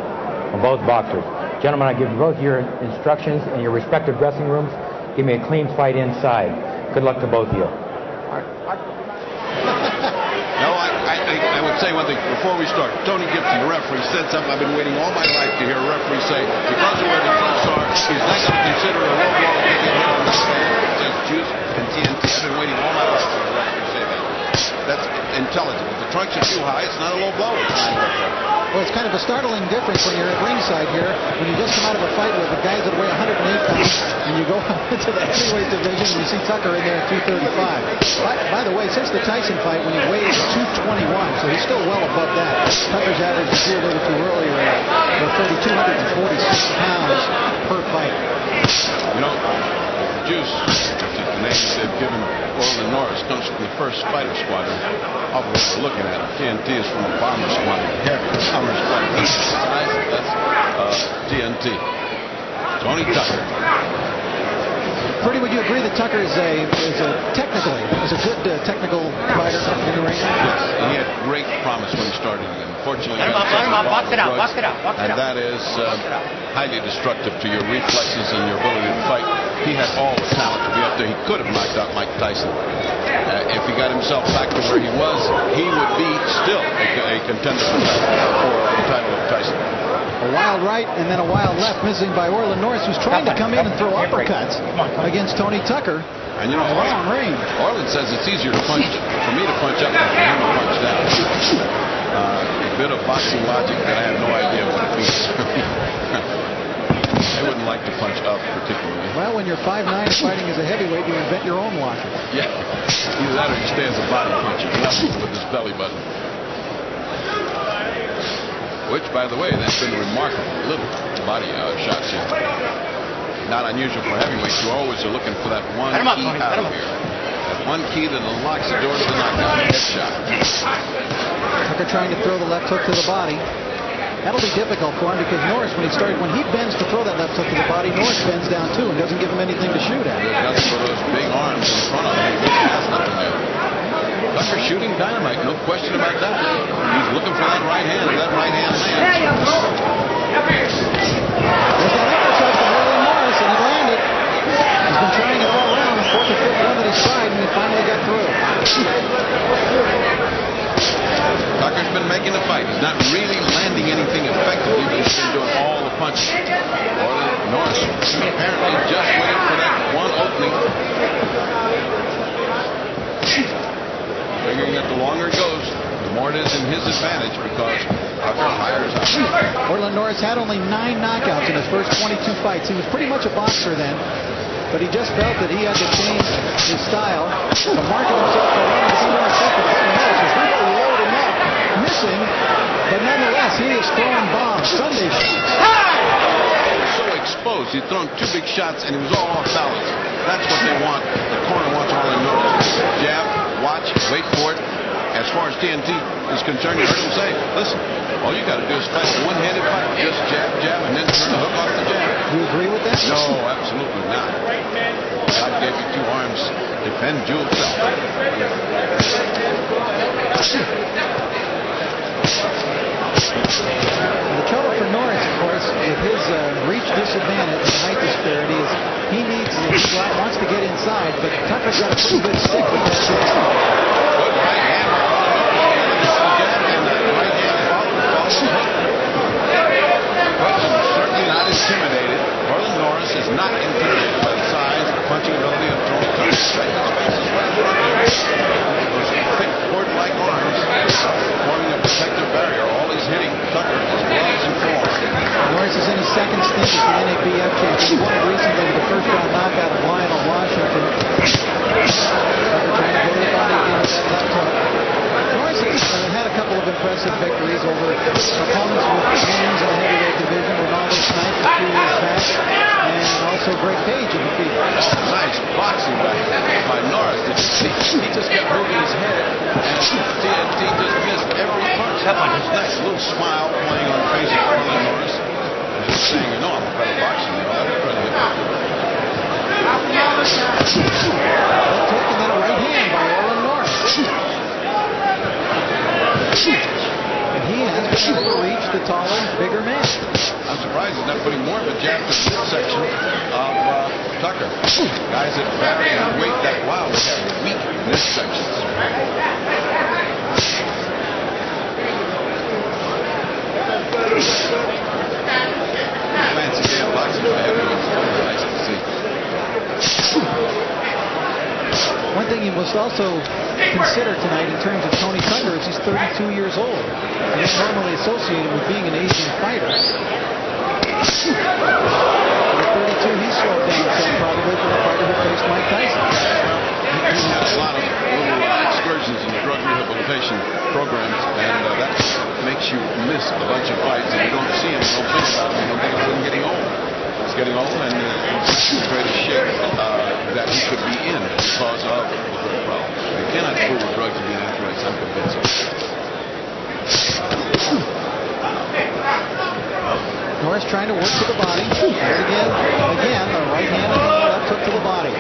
from both boxers. Gentlemen, I give you both your instructions in your respective dressing rooms. Give me a clean fight inside. Good luck to both of you. No, I would say one thing before we start. Tony Gibson, the referee, said something I've been waiting all my life to hear a referee say. Because of where the trunks are, he's not going to consider a low blow getting hit on the stand. It says juice and TNT. I've been waiting all my life to hear a referee say that. That's intelligent. If the trunks are too high, it's not a low blow. Well, it's kind of a startling difference when you're at ringside here, when you just come out of a fight with the guys that weigh 108 pounds, and you go into the heavyweight division and you see Tucker in there at 235. By the way, since the Tyson fight, when he weighed 221, so he's still well above that. Tucker's average, as you alluded to earlier, was 246 pounds per fight. You know, Juice, which is the name they've given Orlin Norris, comes from the first fighter squadron of what we're looking at. TNT is from the bomber squadron, heavy bomber squadron. That's TNT. Tony Tucker. Freddie, would you agree that Tucker is a good technical fighter in the ring? Yes, and he had great promise when he started. Unfortunately, and that is highly destructive to your reflexes and your ability to fight. He had all the talent to be up there. He could have knocked out Mike Tyson. If he got himself back to where he was, he would be still a contender for the title of Tyson. A wild right and then a wild left, missing by Orlin Norris, who's trying to come in and throw uppercuts against Tony Tucker. And you know, Orlin says it's easier to punch, for me to punch up than for him to punch down. A bit of boxing logic that I have no idea what it means. I wouldn't like to punch up particularly. Well, when you're 5'9" fighting as a heavyweight, you invent your own washer. Yeah, either that or you stay as a body puncher with his belly button. Which, by the way, that's been remarkable. Little body shots here. Not unusual for heavyweights. You always are looking for that one key out of here. That one key that unlocks the door to the knockout. Headshot. Tucker trying to throw the left hook to the body. That'll be difficult for him because Norris, when he bends to throw that left hook to the body, Norris bends down too and doesn't give him anything to shoot at. Nothing for those big arms in front of him. He has nothing there. Tucker shooting dynamite, no question about that. He's looking for that right hand, and that right hand lands. There's that uppercut from Orlin Norris, and he landed. He's been trying it all around, the fourth or fifth one that he tried, and he finally got through. Tucker's been making the fight. He's not really landing anything effectively, but he's been doing all the punching. Orlin Norris apparently just waiting for that one opening. Figuring that the longer it goes, the more it is in his advantage because Tucker hires out. Orlin Norris had only 9 knockouts in his first 22 fights. He was pretty much a boxer then, but he just felt that he had to change his style to market himself for one to see more effective. Norris was really loaded him up, missing, but nonetheless, he is throwing bombs, Sunday shots. He was so exposed. He'd thrown 2 big shots, and he was all off balance. That's what they want. The corner wants Orlin Norris. Jab. Watch, wait for it. As far as TNT is concerned, you heard him say, listen, all you got to do is fight a one-handed fight. Just jab, jab, and then turn the hook off the jab. You agree with that? No, absolutely not. God gave you 2 arms. Defend you himself. The trouble for Norris, of course, with his reach disadvantage and height disparity is he wants to get inside, but Tucker's got a pretty good stick with that short stick. Good right hand. Right hand follows the hook. But certainly not intimidated. Orlin Norris is not intimidated by the size and punching ability of Tony Tucker. WBF champion. He won it recently with the first round knockout of Lionel Washington. Trying to go to the body again with that left hook. Norris has had a couple of impressive victories over opponents with names in the heavyweight division. Ronaldo Snipes a few years back, and also Greg Page in the field. Nice boxing by Norris. He just kept moving his head, and TNT just missed every punch. Nice little smile playing on the face of Norris. Just saying, you know, I'm a better boxer. You know, I'm better than and then a right hand by Orlin Norris. And he has been able to reach the taller, bigger man. I'm surprised he's not putting more of a jab to the midsection of Tucker. Guys that vary in weight that wildly have weak midsections. Fancy day of boxing by heavyweights. Nice to see. One thing you must also consider tonight in terms of Tony Tucker is he's 32 years old. And he's normally associated with being an Asian fighter. At 32, he's slowed down some probably for the fighter who faced Mike Tyson. He's had a lot of little excursions in the drug rehabilitation programs, and that makes you miss a bunch of fights, and you don't see him, you don't think about him, you don't think of him getting old. He's getting old, and he's in the greatest shape that he could be in because of the drug problem. You cannot fool with drugs and be an athlete, I'm convinced. Norris trying to work to the body. Again, the right hand and the left hook to the body.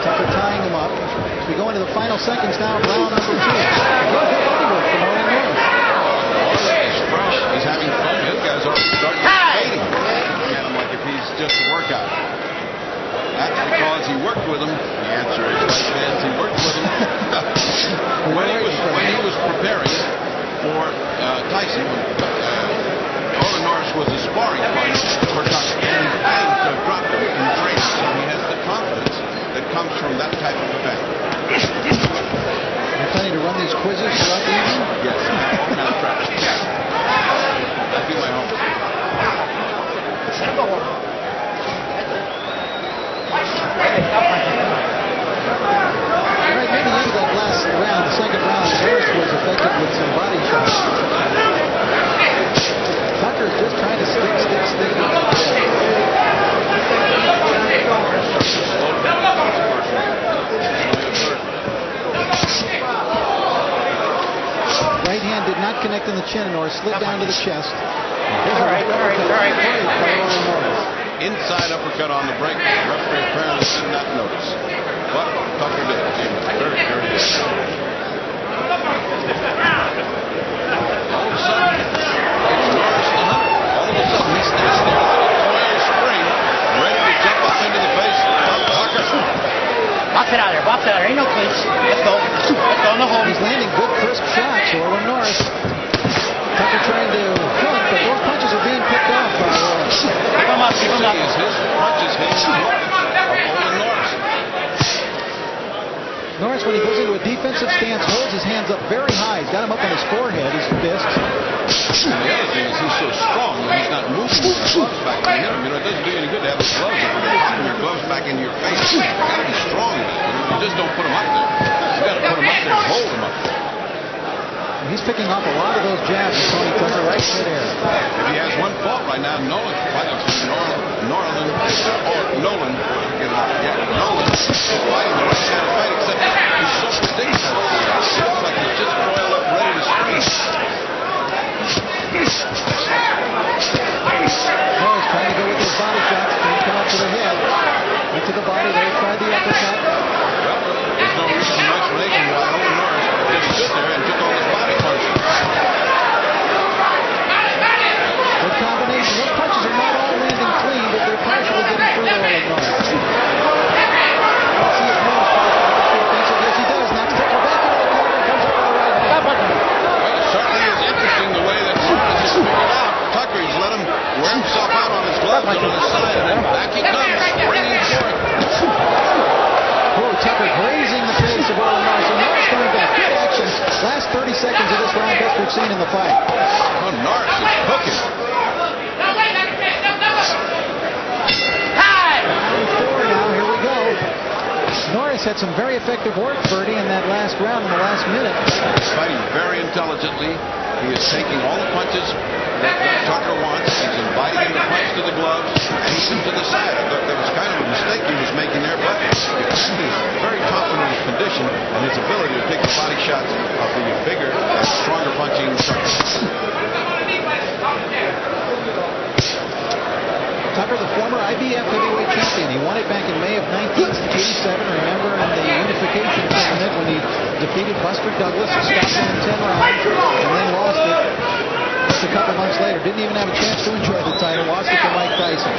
Tucker tying him up. As we go into the final seconds now, round number 2. Good body work from Orlin Norris. He's fresh. He's having fun. Those guys are starting to hate him. Looking at him like if he's just a workout. That's because he worked with him. The answer is right, fans. He worked with him. when he was preparing for Tyson, Orlin Norris was a sparring partner for Tucker, and he aimed to drop him in training, so he has the confidence that comes from that type of event. You're planning to run these quizzes throughout the evening? Yes, I'm not trash. I'll do my homework. Right near the end of that last round, the second round, Norris was affected with some body shots. Tucker's just trying to stick. Right hand did not connect in the chin, nor slid down to the chest. Inside uppercut on the break. The referee apparently did not notice. But Tucker did. He was very, very good. All of a sudden, it's Norris the hunter. All of a sudden, he stands there with a coil spring, ready to jump up into the face of Tucker. Box it out there. Box it out there. Ain't no clinch. Let's go. Let's go. No hold. He's landing good, crisp shots. Orlin Norris. Tucker trying to hook, but those punches are being picked off by Orlin. Keep him up. Keep him up. His punches hitting the hook of Orlin Norris. Norris, when he goes into a defensive stance, holds his hands up very high. He's got him up on his forehead, his fists. And the other thing is he's so strong that he's not moving with his gloves back when you hit him. You know, it doesn't do you any good to have his gloves up. If you're putting your gloves back into your face, you've got to be strong. You just don't put them up there. You've got to put them up there and hold them up there. He's picking off a lot of those jabs from Tony Tucker right in midair. If he has one fault right now, Nolan is fighting the right kind of fight, except he's so predictable. It looks like he's just coiled up, ready to scream. Norris trying to go with those body shots. He come up to the head. Went to the body. They tried the uppercut. Well, there's no reason, no explanation why Orlin Norris just stood there and took all his body punches. Good combination. Those punches are not all landing clean, but they're partially getting through to Orlin Norris. Let's see if Norris tries to yes, he does. Knocks Tucker back into the corner and comes up with a right hand. Well, it certainly is interesting the way that Norris has figured out. Tucker, he's let him wear himself out on his gloves on the side, and then back he comes, springing forward. Oh, Tucker grazing the face of Orlin Norris. And Norris coming back. Good action. Last 30 seconds of this round, best we've seen in the fight. Oh, Norris is hooking. had some very effective work, Bertie, in that last round, in the last minute. He's fighting very intelligently. He is taking all the punches that Tucker wants. He's inviting him to punch to the gloves, and he's him to the side. I thought that was kind of a mistake he was making there, but he's very confident in his condition and his ability to take the body shots of the bigger and stronger punching Tucker. Tucker, the former IBF heavyweight champion. He won it back in May of 1987. Remember in the unification tournament when he defeated Buster Douglas and stopped him in 10 rounds and then lost it just a couple months later. Didn't even have a chance to enjoy the title. Lost it to Mike Tyson.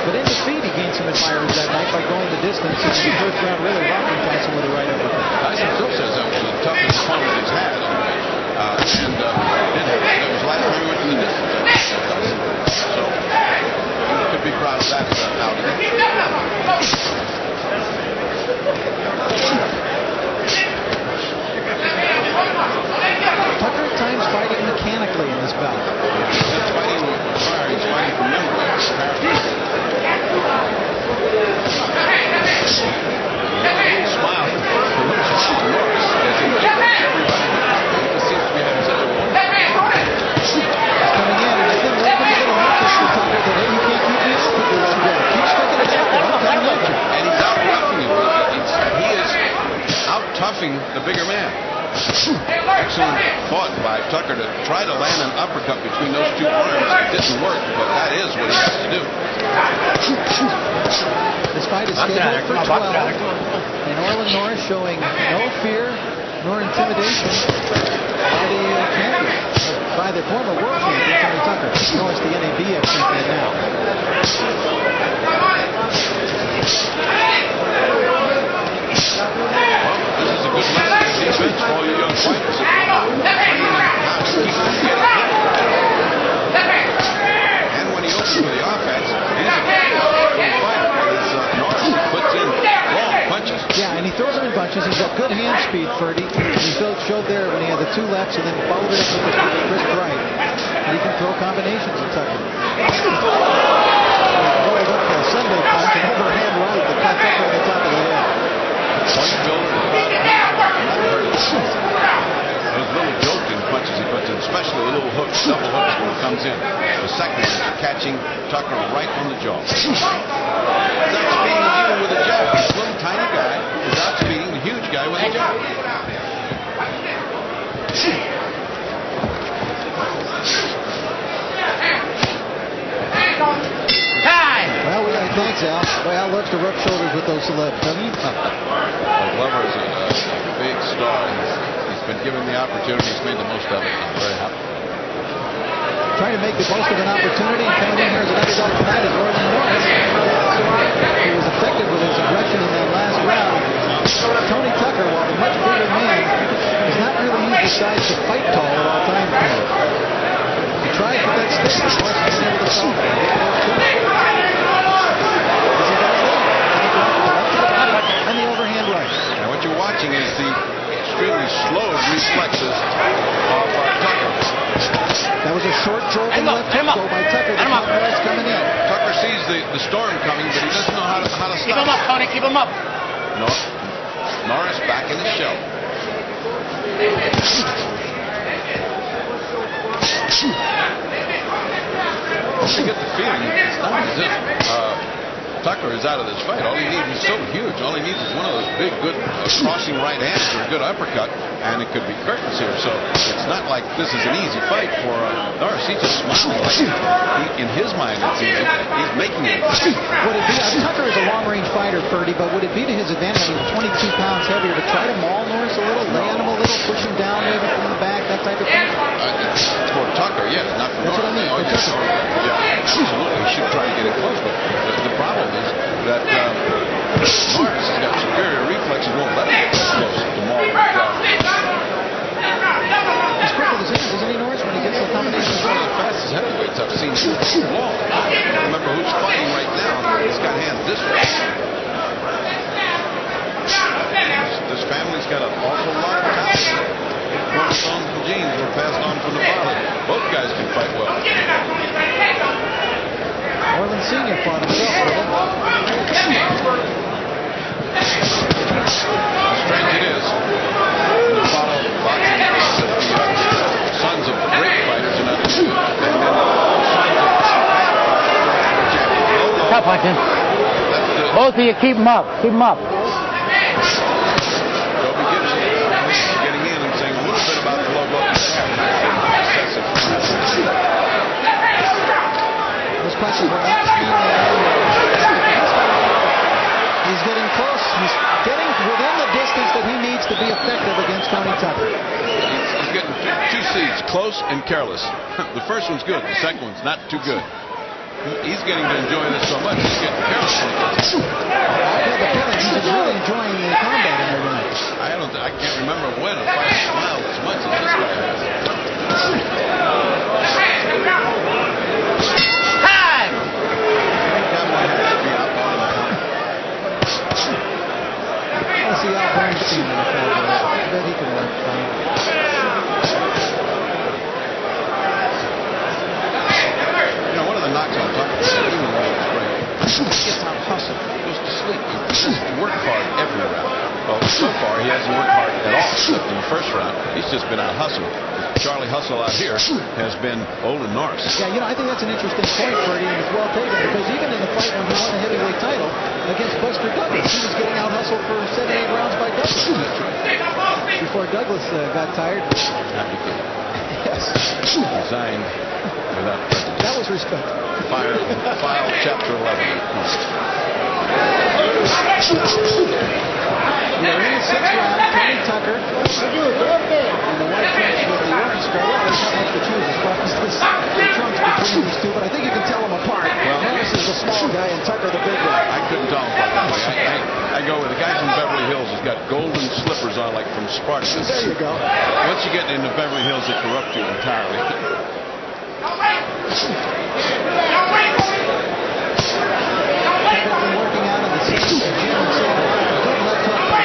But in defeat, he gained some admirers that night by going the distance. And in the first round, really rocking Tyson with a right uppercut. Tyson still says that was the toughest opponent he's had. That was last time he went to the distance. So could be proud of that outing. Tucker at times fighting mechanically in this bout. He's fighting with fire. He's fighting for memory. Smile. The little smile to Norris as he looks at everybody. He just seems to be having such a wonderful time. Coming in, and I think they're going to get a message to Tucker that, hey, you can't keep me off of this together. Keep sticking it out there. I'm coming at you. And he's out-roughing him. He is out-toughing the bigger man. Excellent thought by Tucker to try to land an uppercut between those two arms. It didn't work, but that is what he has to do. This fight is scheduled for 12. And Orlin Norris showing no fear nor intimidation by the champion, by the former world champion, Tony Tucker. Norris, the NABF champion now. Well, this is a good lesson in defense for all you young fighters. And when he opens with the offense, he's a good fighter. Norris puts in long punches. Yeah, and he throws them in bunches. He's got good hand speed, Ferdy. He showed there when he had the two lefts and then followed it up with the crisp right. And he can throw combinations at Tucker. Rolled up for a Sunday punch and overhand right that cut Tucker on the top of the head. Point builder, not hurt. Those little joking punches he puts in, especially the little hooks, double hooks when he comes in. The second one is catching Tucker right on the jaw. He's outspeeding him even with a jab. This little tiny guy is outspeeding the huge guy with a jab. Well, thanks, Al. Well, Al loves to rub shoulders with those celebs, doesn't he? Glover is a big star. He's been given the opportunity. He's made the most of it. I'm very happy. Trying to make the most of an opportunity and coming in here as an underdog tonight is Orlin Norris. He was effective with his aggression in that last round. Tony Tucker, while the much bigger man, has not really used his size to fight tall at all times. He tried for that stick. Of course, he's able to solve it. And the overhand right. And what you're watching is the extremely slow reflexes of Tucker. That was a short jogging left hook though by Tucker. The Norris coming in. Tucker sees the storm coming, but he doesn't know how to stop. Keep him up, Tony. Keep him up. Norris back in the shell. You get the feeling it's not as if Tucker is out of this fight. All he needs is so huge. All he needs is one of those big, good crossing right hands or a good uppercut, and it could be curtains here. So it's not like this is an easy fight for Norris. He's just smiling. Like in his mind, it's easy. He's making it. Would it be? Tucker is a long-range fighter, Ferdy, but would it be to his advantage? I mean, 22 pounds heavier to try to maul Norris a little, lay on him a little, push him down maybe from the back, that type of thing? For Tucker, yes, not for Norris. That's what I mean. Oh, yes. Yeah, absolutely. He should try to get it close, but the problem is that Norris has got superior reflexes, won't let him get close to maul. He's quick with his hands, isn't he, Norris, when he gets the combination? He's one of the fastest heavyweights I've seen so long. Remember who's fighting right now. He's got hands this way. This family's got an awful lot of talent. Monzón genes were passed on from the father. Both guys can fight well. Orlin Sr. fought himself. punching. Both of you keep them up. Keep them up. Getting in and saying a little bit about the low blow. Those punches were not He's getting close. He's getting within the distance that he needs to be effective against Tony Tucker. He's getting two seeds, close and careless. The first one's good. The second one's not too good. He's getting to enjoy this so much. He's getting careless. I have the feeling he's really enjoying the combat in there tonight. I can't remember when a fighter smiled as much as this guy has. I see Al Bernstein in the crowd. I bet he can work fine. You know, one of the knocks on Tucker is that even when he's great, he gets out hustled, goes to sleep. He doesn't work hard every round. Well, so far he hasn't worked hard at all, except in the first round. He's just been out hustled. Charlie Hustle out here has been Olin Norris. Yeah, you know, I think that's an interesting point, Freddie, and it's well taken, because even in the fight when he won the heavyweight title against Buster Douglas, he was getting out hustled for 7-8 rounds by Douglas. That's right. Before Douglas got tired. Yes. Resigned without prejudice. That was respect. File chapter 11. We're in the 6th round. Tony Tucker and the white trunks with the orange scarf. Well, there's not much to choose as far as the trunks between these two, but I think you can tell them apart. Well, Norris is the small guy and Tucker the big guy. I couldn't tell them apart that way. I go with the guy from Beverly Hills who's got golden slippers on like from Spartacus. There you go. Once you get into Beverly Hills, it corrupts you entirely.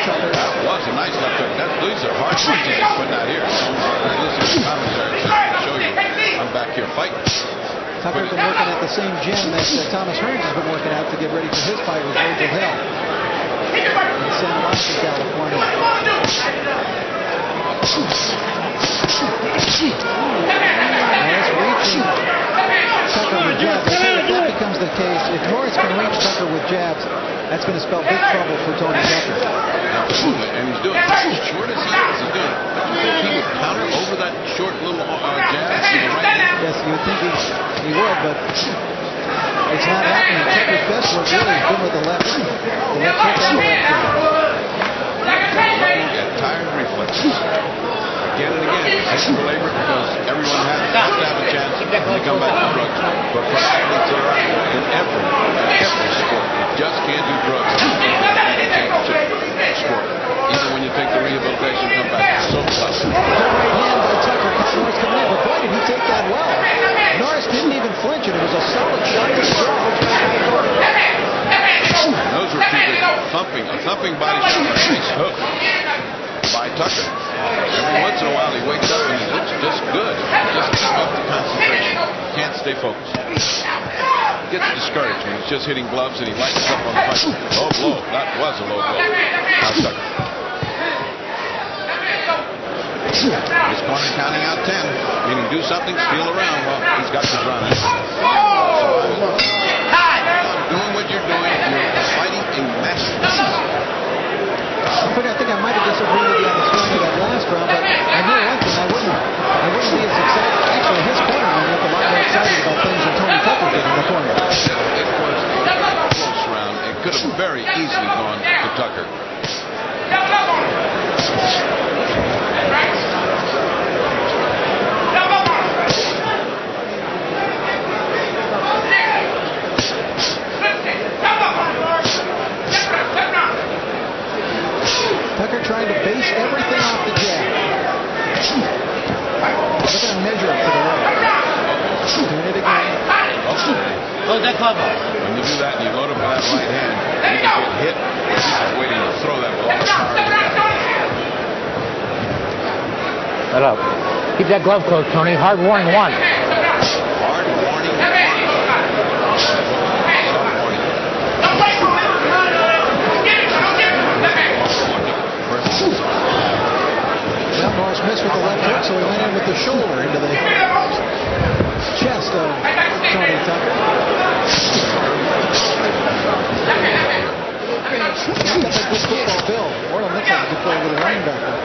That was a nice left hook. These are hard punches he's putting out here. Listen to the commentary to show you I'm back here fighting. Tucker's been working at the same gym that Thomas Hearns has been working out to get ready for his fight with Virgil Hill in San Marcos, California. Norris reaching Tucker with jabs. I think if that becomes the case, if Norris can reach Tucker with jabs, that's going to spell big trouble for Tony Tucker. Absolutely, and he's doing it as short as he is. He's doing it. Don't you think he would counter over that short little jab to the right hand? Yes, you would think he would, but it's not happening. Tucker's best work really has been with the left hook and the left jab. Tired reflexes. Again and again. I should belabor it because everyone has to have a chance to come back to drugs. But for athletes that are out in every sport, you just can't do drugs in the championship sport. Even when you take the rehabilitation, come back. It's so tough. Good right hand by Tucker. Norris coming in, but boy, did he take that well. Norris didn't even flinch, and it was a solid shot to the jaw. Those were two big thumping body shot, a nice hook by Tucker. Every once in a while he wakes up and he looks just good. Just keep up the concentration. Can't stay focused. Gets discouraged when he's just hitting gloves and he lightens up on the fight. Low blow. That was a low blow. Now Tucker. This corner counting out 10. Meaning do something, steal around. Well, he's got his run in. Doing what you're doing, you're fighting in masterpiece. I think I might have disagreed with you on the swing of that last round, but I know one thing, I wouldn't be as excited. Actually, his corner would look a lot more excited about things than Tony Tucker did in the corner. It was a close round. It could have very easily gone to Tucker. Tucker trying to base everything off the jab. Look at him measure up to the right. Doing it again. Hold that club up. When you do that and you load up with that right hand, you can get hit. He's just waiting to throw that with all the power. Let up. Keep that glove close, Tony. Hard warning 1. Hard warning 1. Well, Norris missed with the left hook, so he went in with the shoulder into the chest of Tony Tucker. Good football Bill. Orland looks like he could play a little linebacker.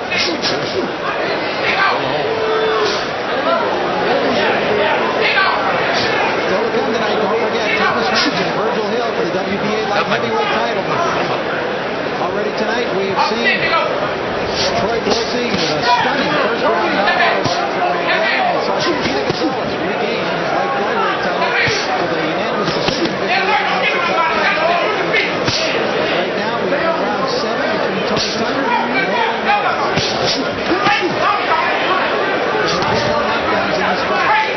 Still to come tonight, don't forget Thomas Range and Virgil Hill for the WBA light heavyweight title. Already tonight we have seen Troy Dorsey with a stunning first round knockout. And saw Peter Gonzalez regain his light flyweight title with a unanimous decision victory against the top 10. Right now we are in round 7 between Tony Tucker and Orland Norris. There's no knockdowns in this fight.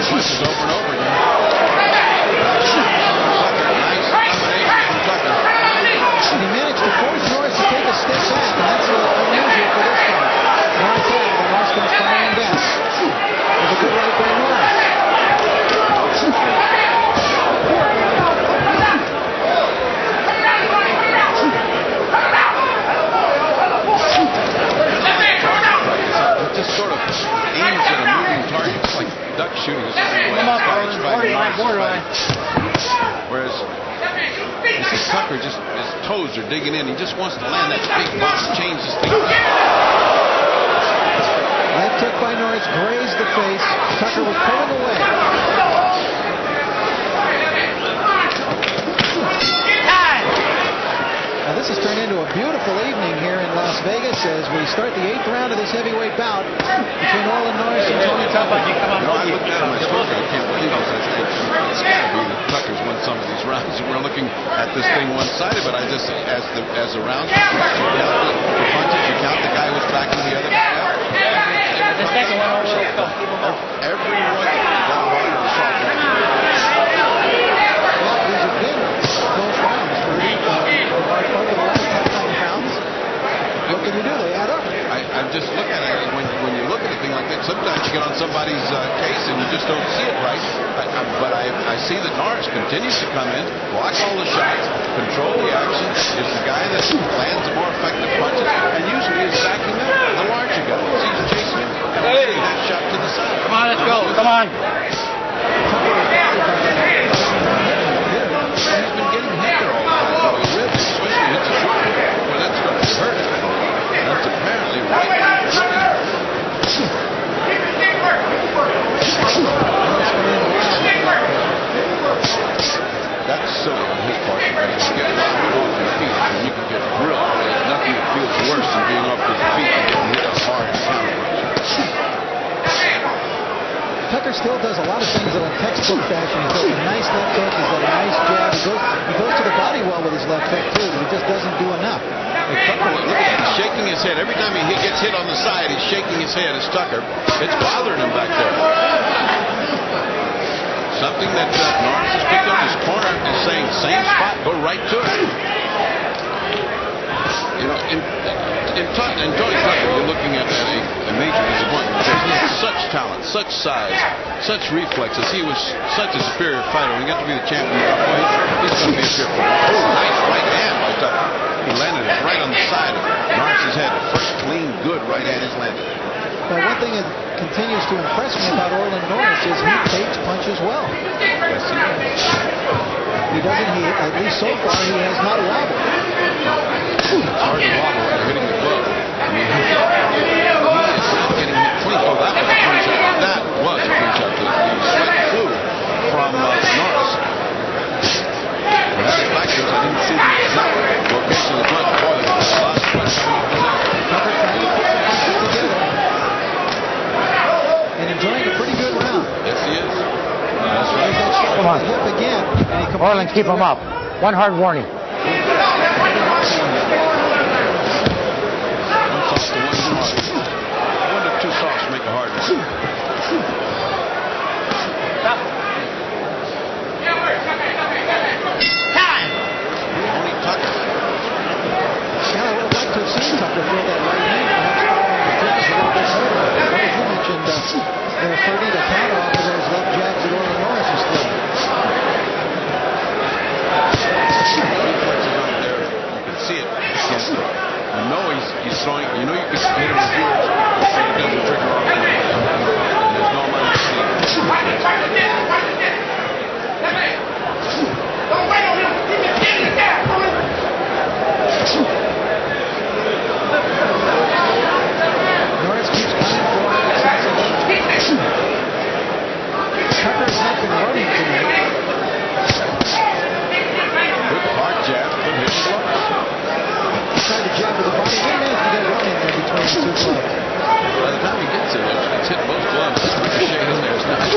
Punches over and over again. Tucker, nice combination from Tucker. And he managed to force Norris to take a step back, and that's unusual for this fight. Norris out, and Norris comes flying back. There's a good right by Norris. It just sort of aims at a moving target. It's like duck shooting. Whereas you see Tucker, just his toes are digging in. He just wants to land that big bomb, change his thing. Leg kick by Norris grazed the face. Tucker was pulling away. Now this has turned into a beautiful evening here in Las Vegas as we start the 8th round of this heavyweight bout between Orland Norris and Tony Tucker. You know, I looked at him, I spoke, I can't believe it. It's got to be that Tucker's won some of these rounds. We're looking at this thing one-sided, but I just, as the rounds, you count the punches, you count the guy who's backing the other guy up. The second one over. Everyone got harder to shot. Well, these have been close rounds for the large part of the last 10 rounds. What can you do? They add up. I'm just looking at it. When you look at a thing like that, sometimes you get on somebody's case and you just don't see it right. But I see that Norris continues to come in, block all the shots, control the action, is the guy that lands the more effective punches, and usually is backing up the larger guy. He's chasing him and getting that shot to the side. Come on, let's go. Come on. He's been getting hit there all the time. He really, especially hits the shoulder. Well, that's going to hurt him. That's apparently right now. That's silly on his part. You get a lot of off your feet and you can get grilled. There's nothing that feels worse than being off his feet and getting hit a hard counter. Tucker still does a lot of things in a textbook fashion. He's got a nice left hook. He's got a nice jab. He goes to the body well with his left hook too. But he just doesn't do enough. Tucker, look at that. He's shaking his head. Every time he gets hit on the side, he's shaking his head. It's Tucker. It's bothering him back there. Something that Norris has picked up his corner is saying, same spot, go right to it. You know, in Tony Tucker, you're looking at a major disappointment because he has such talent, such size, such reflexes. He was such a superior fighter. When he got to be the champion, he's going to be a fearful. Oh, nice right hand by Tucker. He landed it right on the side of Norris's head. First clean, good right hand is landed. Now, one thing that continues to impress me about Orland Norris is he takes punches well. Yes, he does. He doesn't, at least so far, he has not wobbled. It's hard to wobble when you're hitting the glove. I mean, he is not getting hit clean. Oh, that was a clean shot. That was a clean shot. The sweat flew from Norris. When I got back to it, I didn't see the exact location of the glove. Boy, there was a lot of sweat coming off his head. Tucker trying to put some punches together. And enjoying a pretty good round. Yes, he is. That's right. Come on. Hip again. Orland, keep him up. One hard warning. One soft to one hard. I wonder if two softs make a hard one. Stop. Time. Tony Tucker. Yeah, I would have liked to have seen Tucker throw that right hand. Perhaps following the jabs a little bit harder. As you mentioned, they're 30 to counter off of those left jabs that Orland Norris is throwing. You can see it. You know he's throwing. You know you can hit him with yours. gloves. By the time he gets there, it's hit both gloves. It's ricocheted in there. It's not such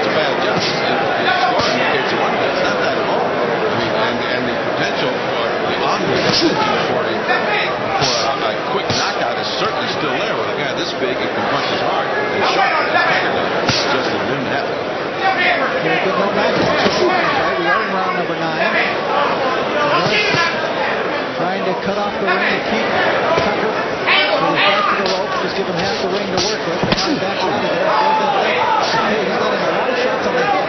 a bad job. His score indicates a run, but it's not that at all. I mean, and the potential for the onward for a quick knockout is certainly still there. With a guy this big, he can punch as hard and sharp as Tiger does. It's just it didn't happen. Good no match. We are in round number 9. Trying to cut off the ring and keep Tucker to the back of the rope. Just give him half the ring to work with. Now he's back into there. He's letting a lot of shots on the head.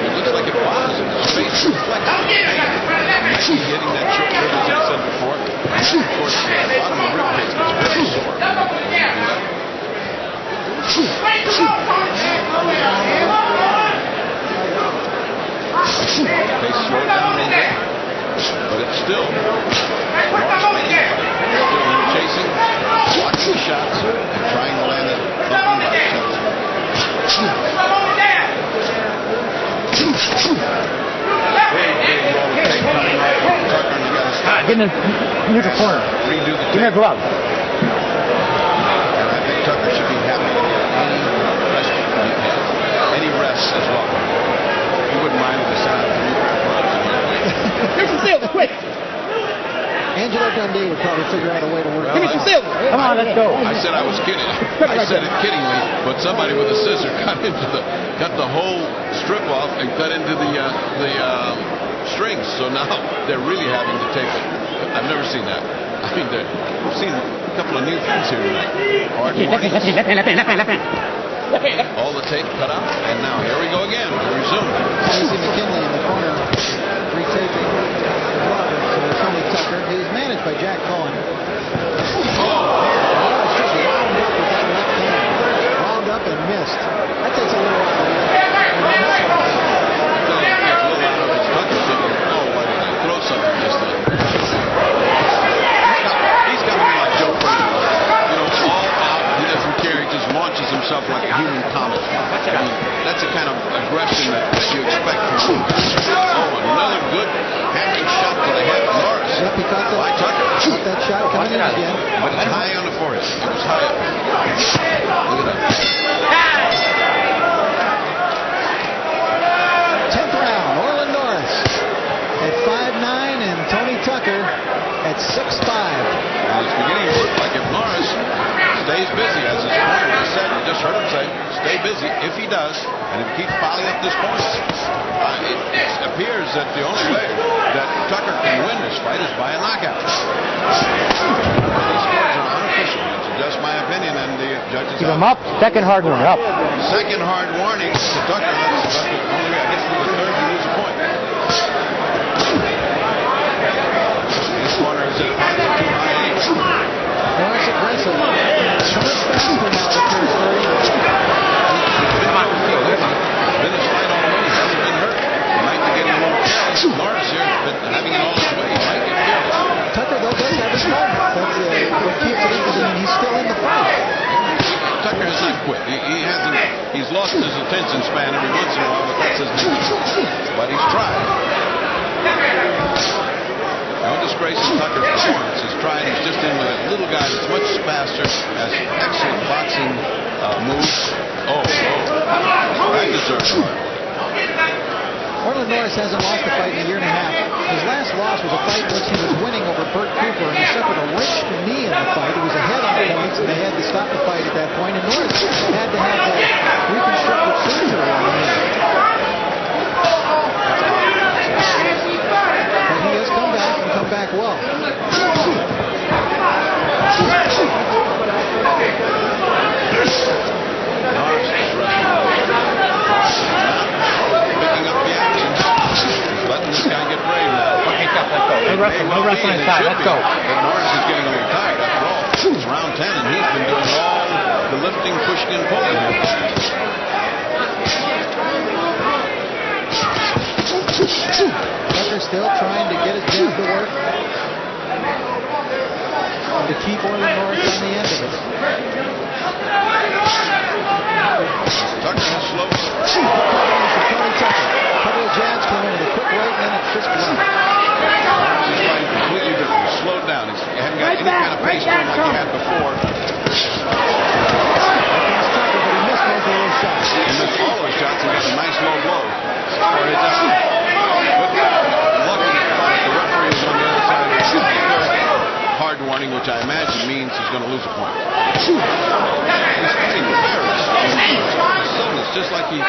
It looks like it bothers him. His face reflects. He might be hitting that short rib, as I said before. And of course, the bottom of the rib cage gets very sore. They slow down a little bit, but it's still chasing, blocking the shots, and trying to land it. Get in the neutral corner. Redo the Give me a glove. And I think Tucker should be happy to get any rest as well. He wouldn't mind if the sound of gloves in here. Here's some silver, quick. Angelo Dundee would probably figure out a way to work. Give me some silver. Come on, let's go. I said I was kidding. I said it kiddingly, but somebody with a scissor cut the whole strip off and cut into the strings. So now they're really having to tape it. I've never seen that. I mean, we've seen a couple of new things here tonight. Hard all the tape cut out, and now here we go again. We resume. Casey McKinley in the corner, retaping the glove of Tony Tucker. He's managed by Jack Cohen. It's just wound up with that left hand. Wound up and missed. That takes a little while. Throw something just then. He's coming in like Joe Primo. You know, all out. He doesn't care. He just launches himself like a human comet. I mean, that's the kind of aggression that you expect from him. Oh, another good hammering shot to the head of Norris. Yep, he caught that shot coming in again. But it's high on the forehead. It was high up. Look at that. 10th round, Orland Norris at 5'9", and Tony Tucker at 6'5". Well, it's beginning to look like if Norris stays busy, as his corner said, you just heard him say, stay busy. If he does, and if he keeps piling up this points, it appears that the only way that Tucker can win this fight is by a knockout. These scores are unofficial. It's just my opinion, and the judges. Keep him up. Second hard warning. Up. Second hard warning to Tucker. That's the only way. I guess for the third, you lose a point. This corner is at 5'2". Norris aggressive. Short faster now to turn 30. Come on. Been his fight all the way. He hasn't been hurt. He might be getting a little careless. Norris here has been having it all his way. He might get careless. Tucker, though, does have his moment. That's what keeps it interesting. He's still in the fight. Tucker has not quit. He hasn't. He's lost his attention span every once in a while, but that's his nature. But he's tried. No disgrace in Tucker's performance. He's tried. He's just in with a little guy that's much faster, has excellent boxing moves. That deserves it. Orland Norris hasn't lost a fight in a year and a half. His last loss was a fight in which he was winning over Burt Cooper, and he suffered a wrenched knee in the fight. He was ahead on points, and they had to stop the fight at that point, and Norris had to have reconstructive surgery on the knee. But he has come back and come back well. Norris is picking up the action. He's letting this guy get brave now. Okay, let's go. No wrestling inside. Let's go. But Norris is getting a little tired after all. It's round 10, and he's been doing all the lifting, pushing, and pulling here. Tucker still trying to get his jab to work. And to keep Orland Norris on the end of it. going to lose a point. He's fighting very slow. It's just like he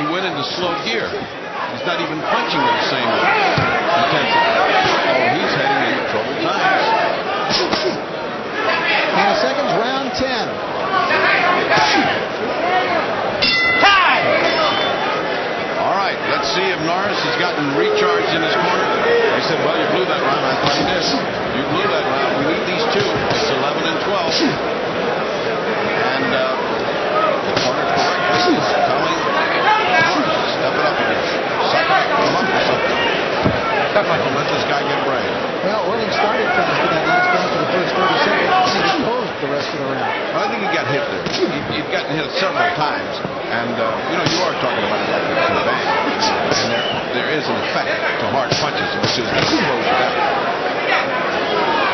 went into slow gear. He's not even punching with the same intensity. Oh, he's heading into troubled times. 20 seconds, round 10. All right, let's see if Norris has gotten recharged in his corner. He said, well, you blew that round. I thought he did. You blew that round. We need these two. It's 11 and 12. And the corner correctly is telling Norris, step it up a bit. Suck it up, come up with something. Don't let this guy get brave. Well, Orling started fast in that last round for the first 30 seconds. And he closed the rest of the round. Well, I think he got hit there. He'd gotten hit several times. And, you know, you are talking about it like it's a bang. And there is an effect to hard punches, which is going to close it out.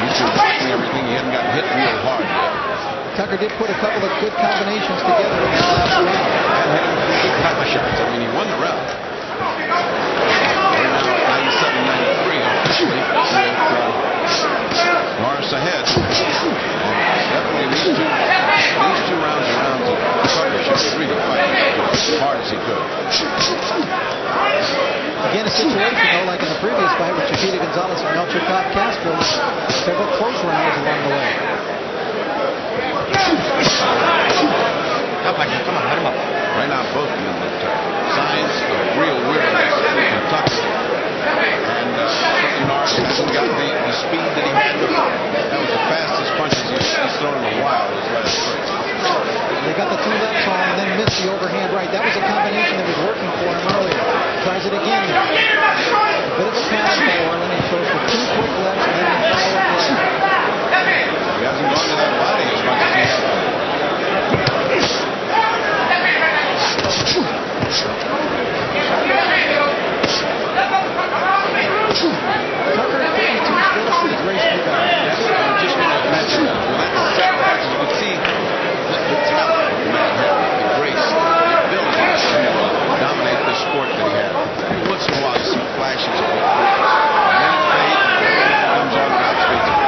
He's been fighting everything. He hadn't gotten hit real hard yet. Tucker did put a couple of good combinations together in that last round. Good couple of shots. I mean, he won the round. We're now at 97-93 officially with Norris ahead. Definitely these two rounds are rounds that Tucker should really fight as hard as he could. Again, a situation, though, like in the previous fight with Chiquita Gonzalez and Melcher Castro, several close rounds along the way. Come on, let him up. Right now, both of them look tough. Signs of real weariness in Tucker. And Norris hasn't got the speed that he had before. That was the fastest punches he's thrown in a while, his last three. They got the two lefts on and then missed the overhand right. That was a combination that was working for him earlier. Tries it again. A bit of a pattern by Orling. He throws for two quick lefts and then a follow-up right. He hasn't gone to that body as much as he has. Tucker at 52 still is his race to go. I just want to mention that. Well, that's the second match. You can see the talent of the man had, the grace, the ability to dominate the sport that he had. Every once in a while, you see flashes of it. And then it fades, and then it comes on and outspeeds it.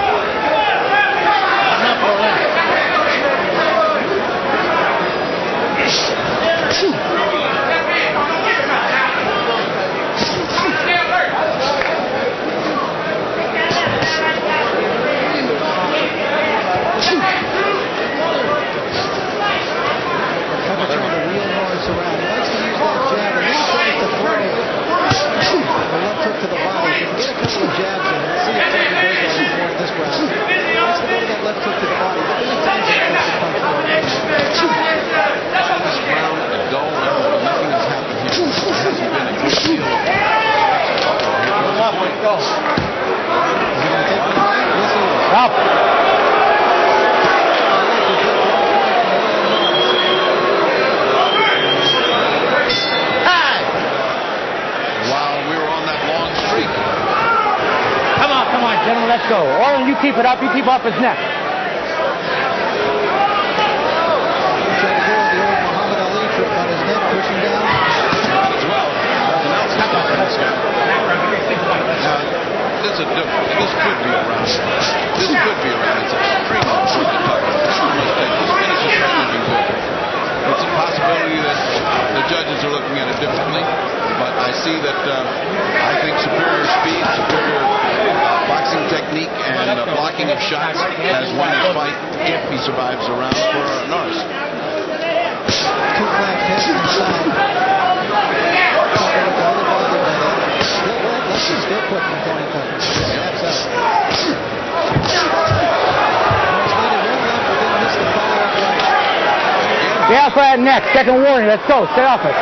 Let's go. Orling, you keep it up. You keep off his neck. Trying to go with the old Muhammad Ali trip on his neck, pushing down. As well. This could be a round. This could be a round. It's extremely important to Tucker. Tucker must take this finish is looking good. It's a possibility that the judges are looking at it differently, but I see that I think superior speed, superior boxing technique, and blocking of shots has won his fight if he survives the round for Norris. Two flat heads inside. Still quick from Tony Tucker. Snaps out. Stay off that neck. Second warning. Let's go. Stay off it.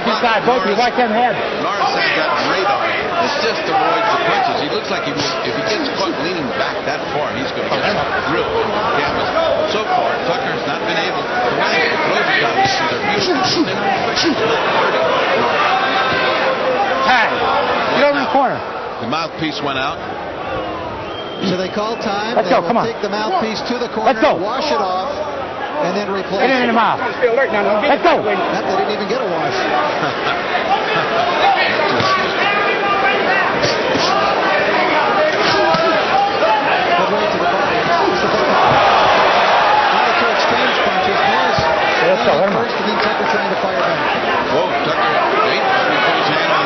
Inside, both of you, watch them head. Norris has got radar. It just avoids the punches. He looks like if he gets caught leaning back that far, he's going to get drilled into the canvas. So far, Tucker's not been able to manage the closing combinations. They're beautiful. They're not quick. It's not dirty. Hey, you don't corner. The mouthpiece went out. So they call time. Let's go, come on. Take the mouthpiece to the corner, Let's go. wash it off, and then replace Get it in the mouth. Let's go. They didn't even get a wash. Let's go, let him first, and then Tucker trying to fire back. Whoa, Tucker dangerously put his hand on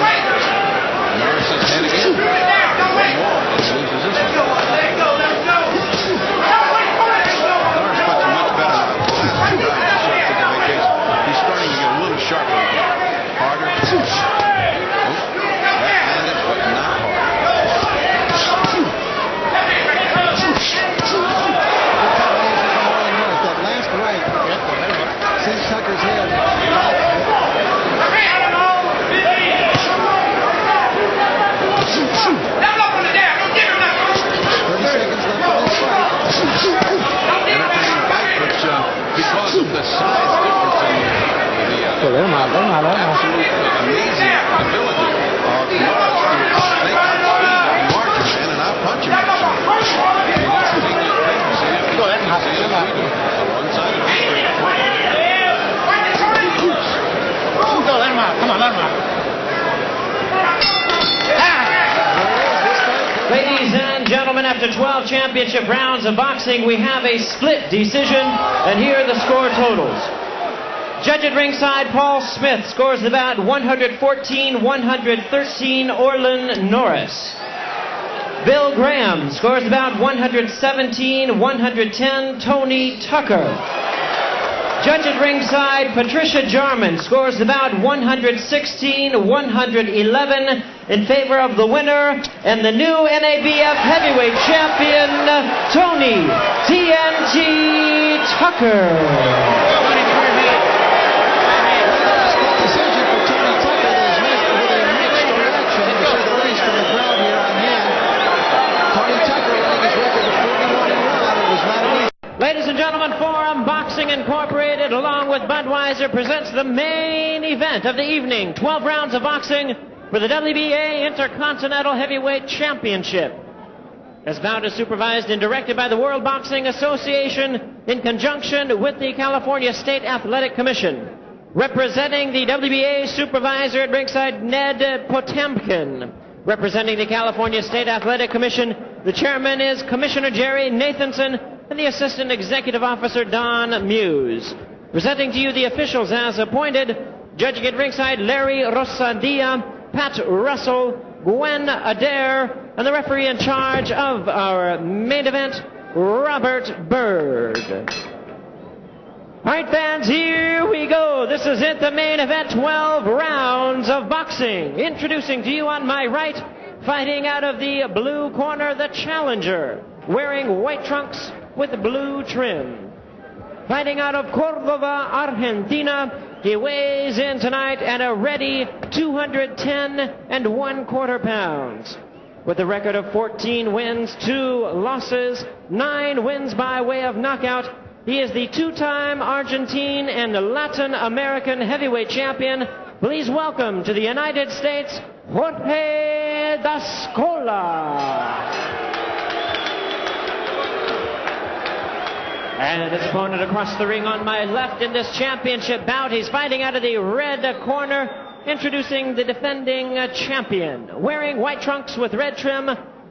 Norris's head again. One more, and he loses this one. Norris puts him much better now. The last 2 rounds, he sort of took a vacation. He's starting to get a little sharper again. Harder. Left-handed, but not hard. That last right. Sends Tucker's head. 30 seconds left on this fight. Entertaining fight, but because of the size difference in the absolute amazing ability of Norris to take out speed and margin in and out punch him. Go ahead. One side of the Go, let him out. Come on, let him out. Ladies and gentlemen, after 12 championship rounds of boxing, we have a split decision, and here are the score totals. Judge at ringside, Paul Smith, scores the bout 114-113, Orlin Norris. Bill Graham scores the bout 117-110, Tony Tucker. Judge at ringside, Patricia Jarman, scores the bout 116-111 in favor of the winner and the new NABF heavyweight champion, Tony TNT Tucker. Decision for Tony Tucker that is met with a mixed reaction, to say the least, from the crowd here on hand. Tony Tucker running his record of 41-1. It was not an easy. Ladies and gentlemen, Forum Boxing Incorporated, along with Budweiser, presents the main event of the evening. 12 rounds of boxing for the WBA Intercontinental Heavyweight Championship. This bout is supervised and directed by the World Boxing Association in conjunction with the California State Athletic Commission. Representing the WBA supervisor at ringside, Ned Potemkin. Representing the California State Athletic Commission, the chairman is Commissioner Jerry Nathanson, and the Assistant Executive Officer, Don Muse. Presenting to you the officials as appointed, judging at ringside, Larry Rosadia, Pat Russell, Gwen Adair, and the referee in charge of our main event, Robert Bird. All right, fans, here we go. This is it, the main event, 12 rounds of boxing. Introducing to you on my right, fighting out of the blue corner, the challenger, wearing white trunks with blue trim. Fighting out of Cordova, Argentina, he weighs in tonight at a ready 210 1/4 pounds. With a record of 14 wins, 2 losses, 9 wins by way of knockout, he is the 2-time Argentine and Latin American heavyweight champion. Please welcome to the United States, Jorge Dascola. And his opponent across the ring on my left in this championship bout, he's fighting out of the red corner, introducing the defending champion, wearing white trunks with red trim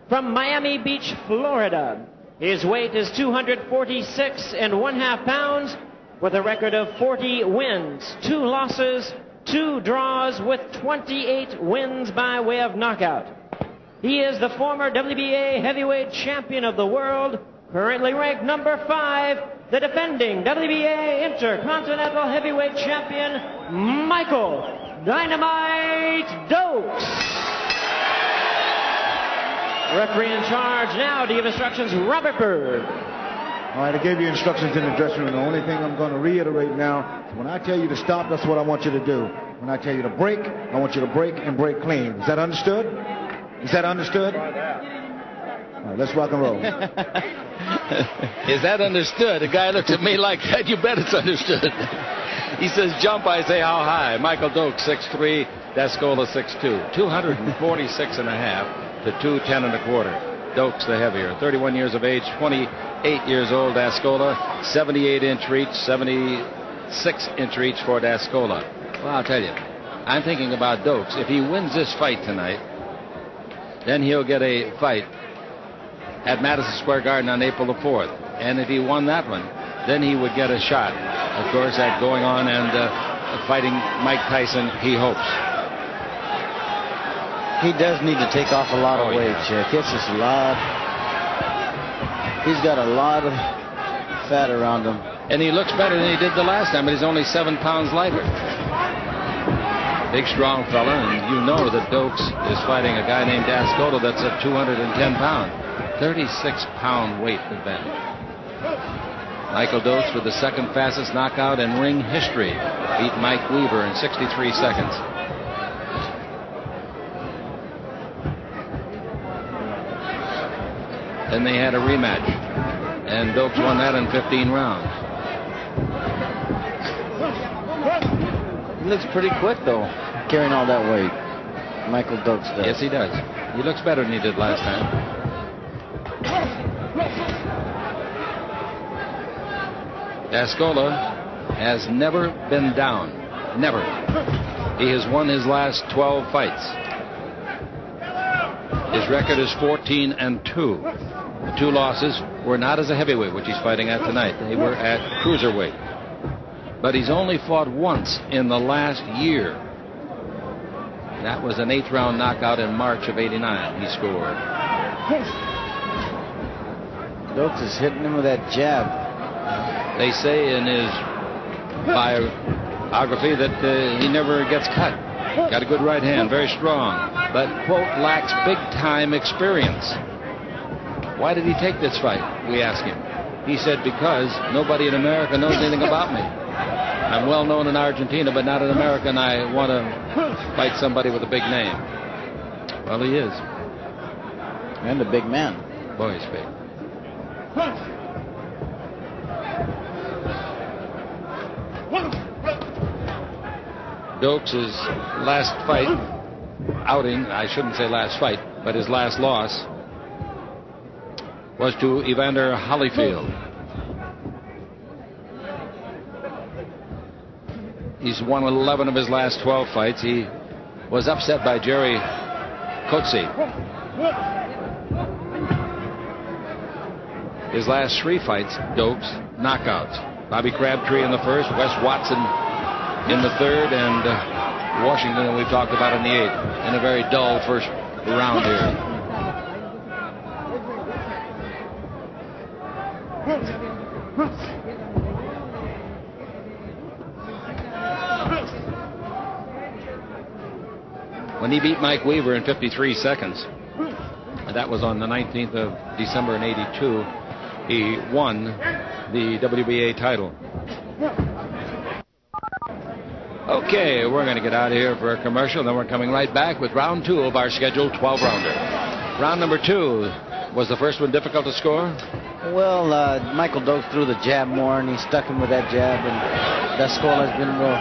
from Miami Beach, Florida. His weight is 246 1/2 pounds, with a record of 40 wins, 2 losses, 2 draws, with 28 wins by way of knockout. He is the former WBA heavyweight champion of the world, currently ranked number 5, the defending WBA Intercontinental Heavyweight Champion, Michael Dynamite Dokes. Referee in charge now to give instructions, Robert Bird. All right, I gave you instructions in the dressing room. The only thing I'm going to reiterate now is when I tell you to stop, that's what I want you to do. When I tell you to break, I want you to break and break clean. Is that understood? Is that understood? All right, let's rock and roll. Is that understood? The guy looks at me like that. You bet it's understood. He says jump, I say how high. Michael Dokes, 6'3", Dascola 6'2", 246 and a half to 210 and a quarter. Dokes the heavier, 31 years of age, 28 years old. Dascola, 78-inch reach, 76-inch reach for Dascola. Well, I'll tell you, I'm thinking about Dokes. If he wins this fight tonight, then he'll get a fight at Madison Square Garden on April the 4th. And if he won that one, then he would get a shot, of course, at going on and fighting Mike Tyson, he hopes. He does need to take off a lot of weight, Chick. It's just a lot. He's got a lot of fat around him. And he looks better than he did the last time, but he's only 7 pounds lighter. Big, strong fella, and you know that Dokes is fighting a guy named Dascola that's at 210 pounds. 36-pound weight advantage. Michael Dokes with the second fastest knockout in ring history. Beat Mike Weaver in 63 seconds. Then they had a rematch, and Dokes won that in 15 rounds. He looks pretty quick, though, carrying all that weight. Michael Dokes does. Yes, he does. He looks better than he did last time. Dascola has never been down. Never. He has won his last 12 fights. His record is 14-2. The 2 losses were not as a heavyweight, which he's fighting at tonight. They were at cruiserweight. But he's only fought once in the last year. That was an 8th-round knockout in March of '89. He scored. Dokes is hitting him with that jab. They say in his biography that he never gets cut. Got a good right hand, very strong, but, quote, lacks big-time experience. Why did he take this fight? We asked him. He said, because nobody in America knows anything about me. I'm well known in Argentina, but not in America, and I want to fight somebody with a big name. Well, he is. And a big man. Boy, he's big. Dokes' last fight, outing, I shouldn't say last fight, but his last loss was to Evander Holyfield. He's won 11 of his last 12 fights. He was upset by Jerry Coetzee. His last 3 fights, Dokes, knockouts. Bobby Crabtree in the first, Wes Watson in the third, and Washington, that we've talked about, in the 8th. In a very dull first round here. When he beat Mike Weaver in 53 seconds, that was on the 19th of December in '82, he won the WBA title. Okay, we're going to get out of here for a commercial, then we're coming right back with round 2 of our scheduled 12-rounder. Round number 2, was the first one difficult to score? Well, Michael Dokes threw the jab more, and he stuck him with that jab, and Dascola has been real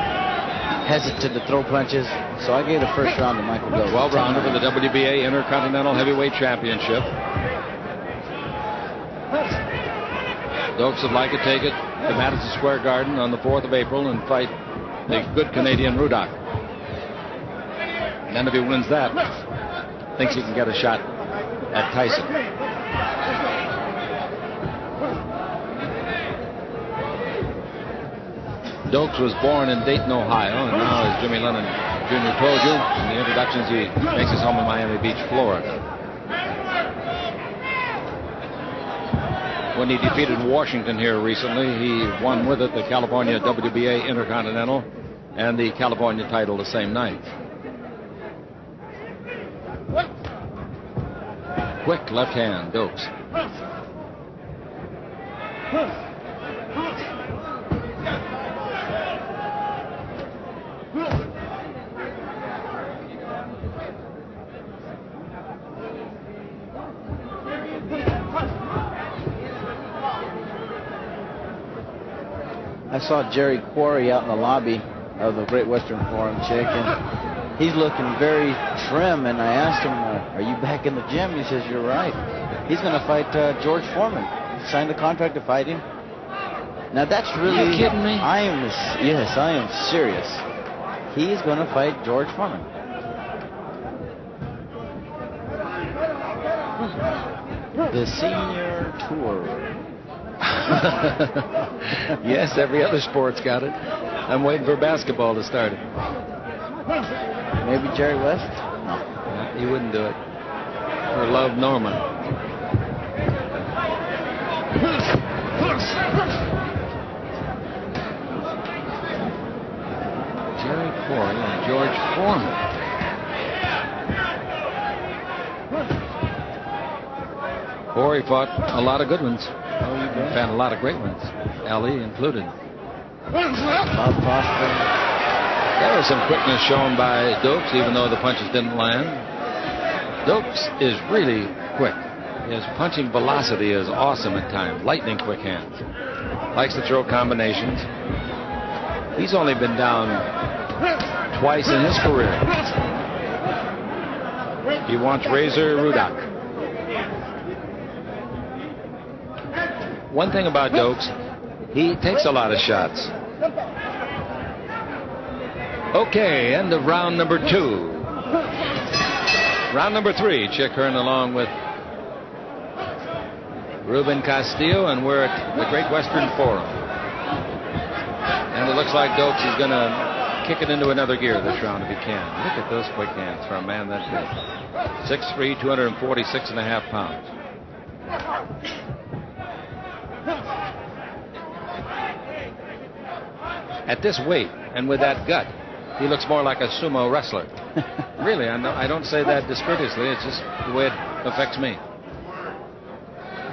hesitant to throw punches, so I gave the first round to Michael Dokes. 12-rounder for the WBA Intercontinental Heavyweight Championship. Dokes would like to take it to Madison Square Garden on the 4th of April and fight the good Canadian Rudock. And then if he wins that, thinks he can get a shot at Tyson. Dokes was born in Dayton, Ohio, and now, as Jimmy Lennon Jr. told you in the introductions, he makes his home in Miami Beach, Florida. When he defeated Washington here recently, he won with it the California WBA Intercontinental and the California title the same night. Quick left hand, Dokes. I saw Jerry Quarry out in the lobby of the Great Western Forum, Chick, and he's looking very trim, and I asked him, are you back in the gym? He says, you're right. He's going to fight George Foreman. He signed the contract to fight him. Now that's really... Are you kidding me? Yes, I am serious. He's going to fight George Foreman. The senior tour. Yes, every other sport's got it. I'm waiting for basketball to start it. Maybe Jerry West? No, he wouldn't do it. For Love Norman. Jerry Foreman and George Foreman. Corey fought a lot of good ones. Found a lot of great ones. Ali included. Bob Foster. There was some quickness shown by Dokes, even though the punches didn't land. Dokes is really quick. His punching velocity is awesome at times. Lightning quick hands. Likes to throw combinations. He's only been down twice in his career. He wants Razor Rudak. One thing about Dokes, he takes a lot of shots. Okay, end of round number 2. Round number 3, Chick Hearn along with Ruben Castillo, and we're at the Great Western Forum. And it looks like Dokes is going to kick it into another gear this round if he can. Look at those quick hands for a man that big. 6'3", 246.5 pounds. At this weight and with that gut, he looks more like a sumo wrestler. Really, I don't say that discourteously. It's just the way it affects me.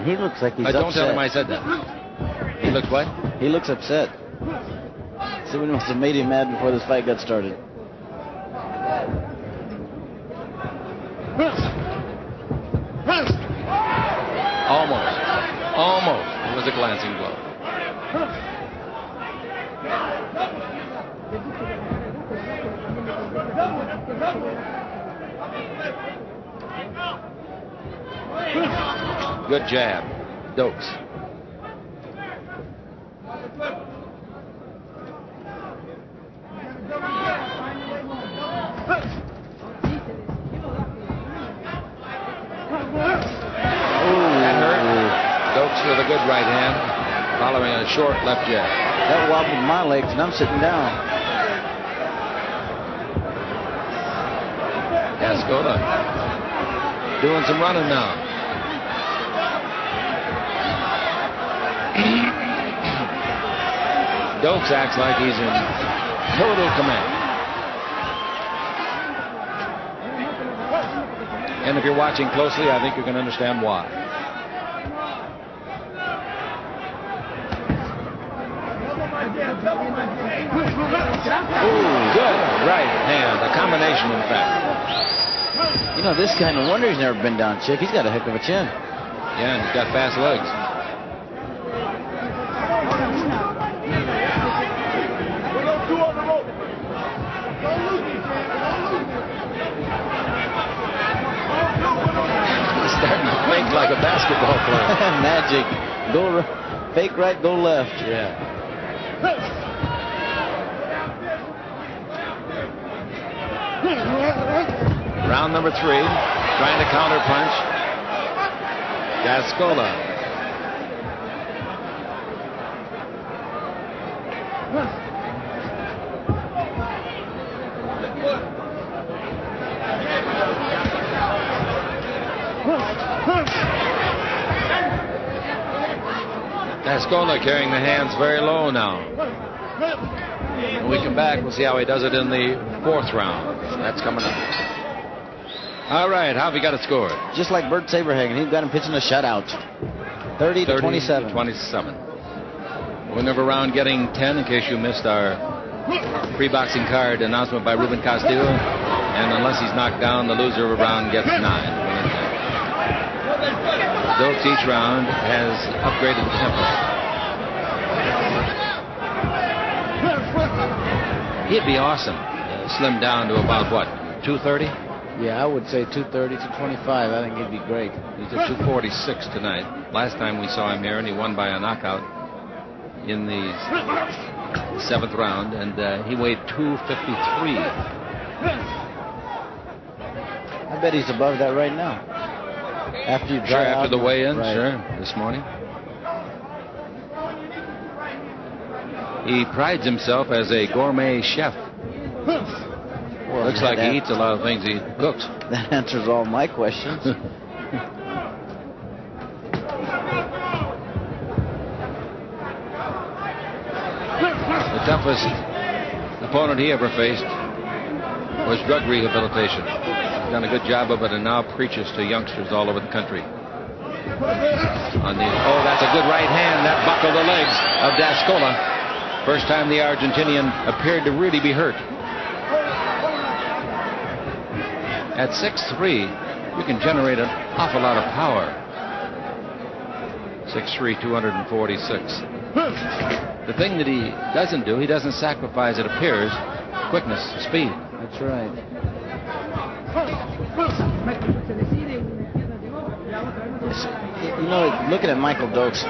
He looks like he's upset. Don't tell him I said that. He looks what? He looks upset. Someone must have made him mad before this fight got started. Almost. Almost. It was a glancing blow. Good jab. Dokes. That hurt. Dokes with a good right hand, following a short left jab. That wobbled my legs, and I'm sitting down. Ascola doing some running now. Dokes acts like he's in total command. And if you're watching closely, I think you can understand why. Ooh, good right hand. A combination, in fact. You know, this guy, no wonder he's never been down, Chick. He's got a heck of a chin. Yeah, and he's got fast legs. He's starting to think like a basketball player. Magic. Go fake right, go left. Yeah. Round number 3, trying to counter punch. Gascola. Gascola carrying the hands very low now. When we come back, we'll see how he does it in the 4th round. That's coming up. All right, how have we got it scored? Just like Bert Saberhagen, he's got him pitching a shutout. 30 to 27. 27. Winner of a round getting 10, in case you missed our pre-boxing card announcement by Ruben Castillo. And unless he's knocked down, the loser of a round gets 9. Dokes each round has upgraded the tempo. He'd be awesome. slimmed down to about what, 230? Yeah, I would say 230 to 25. I think he'd be great. He's at 246 tonight. Last time we saw him here, and he won by a knockout in the 7th round, and he weighed 253. I bet he's above that right now. After you Sure, after the weigh-in, right. sure, this morning. He prides himself as a gourmet chef. Well, looks like he eats a lot of things he cooks. That answers all my questions. The toughest opponent he ever faced was drug rehabilitation. He's done a good job of it and now preaches to youngsters all over the country. Oh, that's a good right hand. That buckled the legs of D'Ascola. First time the Argentinian appeared to really be hurt. At 6'3", you can generate an awful lot of power. 6'3", 246. The thing that he doesn't do, he doesn't sacrifice, it appears, quickness, speed. That's right. You know, looking at Michael Dokes,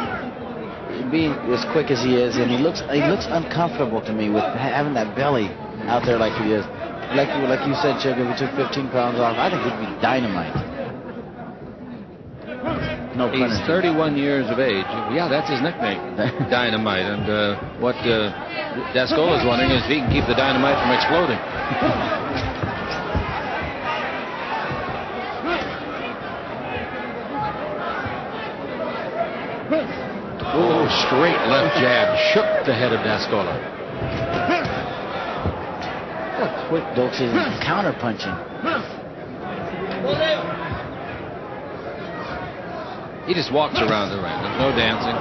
being as quick as he is, and he looks uncomfortable to me with having that belly out there like he is. Like you said, Chip, if he took 15 pounds off, I think he'd be dynamite. No pun. He's 31 years of age. Yeah, that's his nickname, Dynamite. And what D'Ascola's wondering is if he can keep the dynamite from exploding. Oh, straight left jab shook the head of D'Ascola. Look how quick Dokes is counter punching. He just walks around the ring. There's no dancing.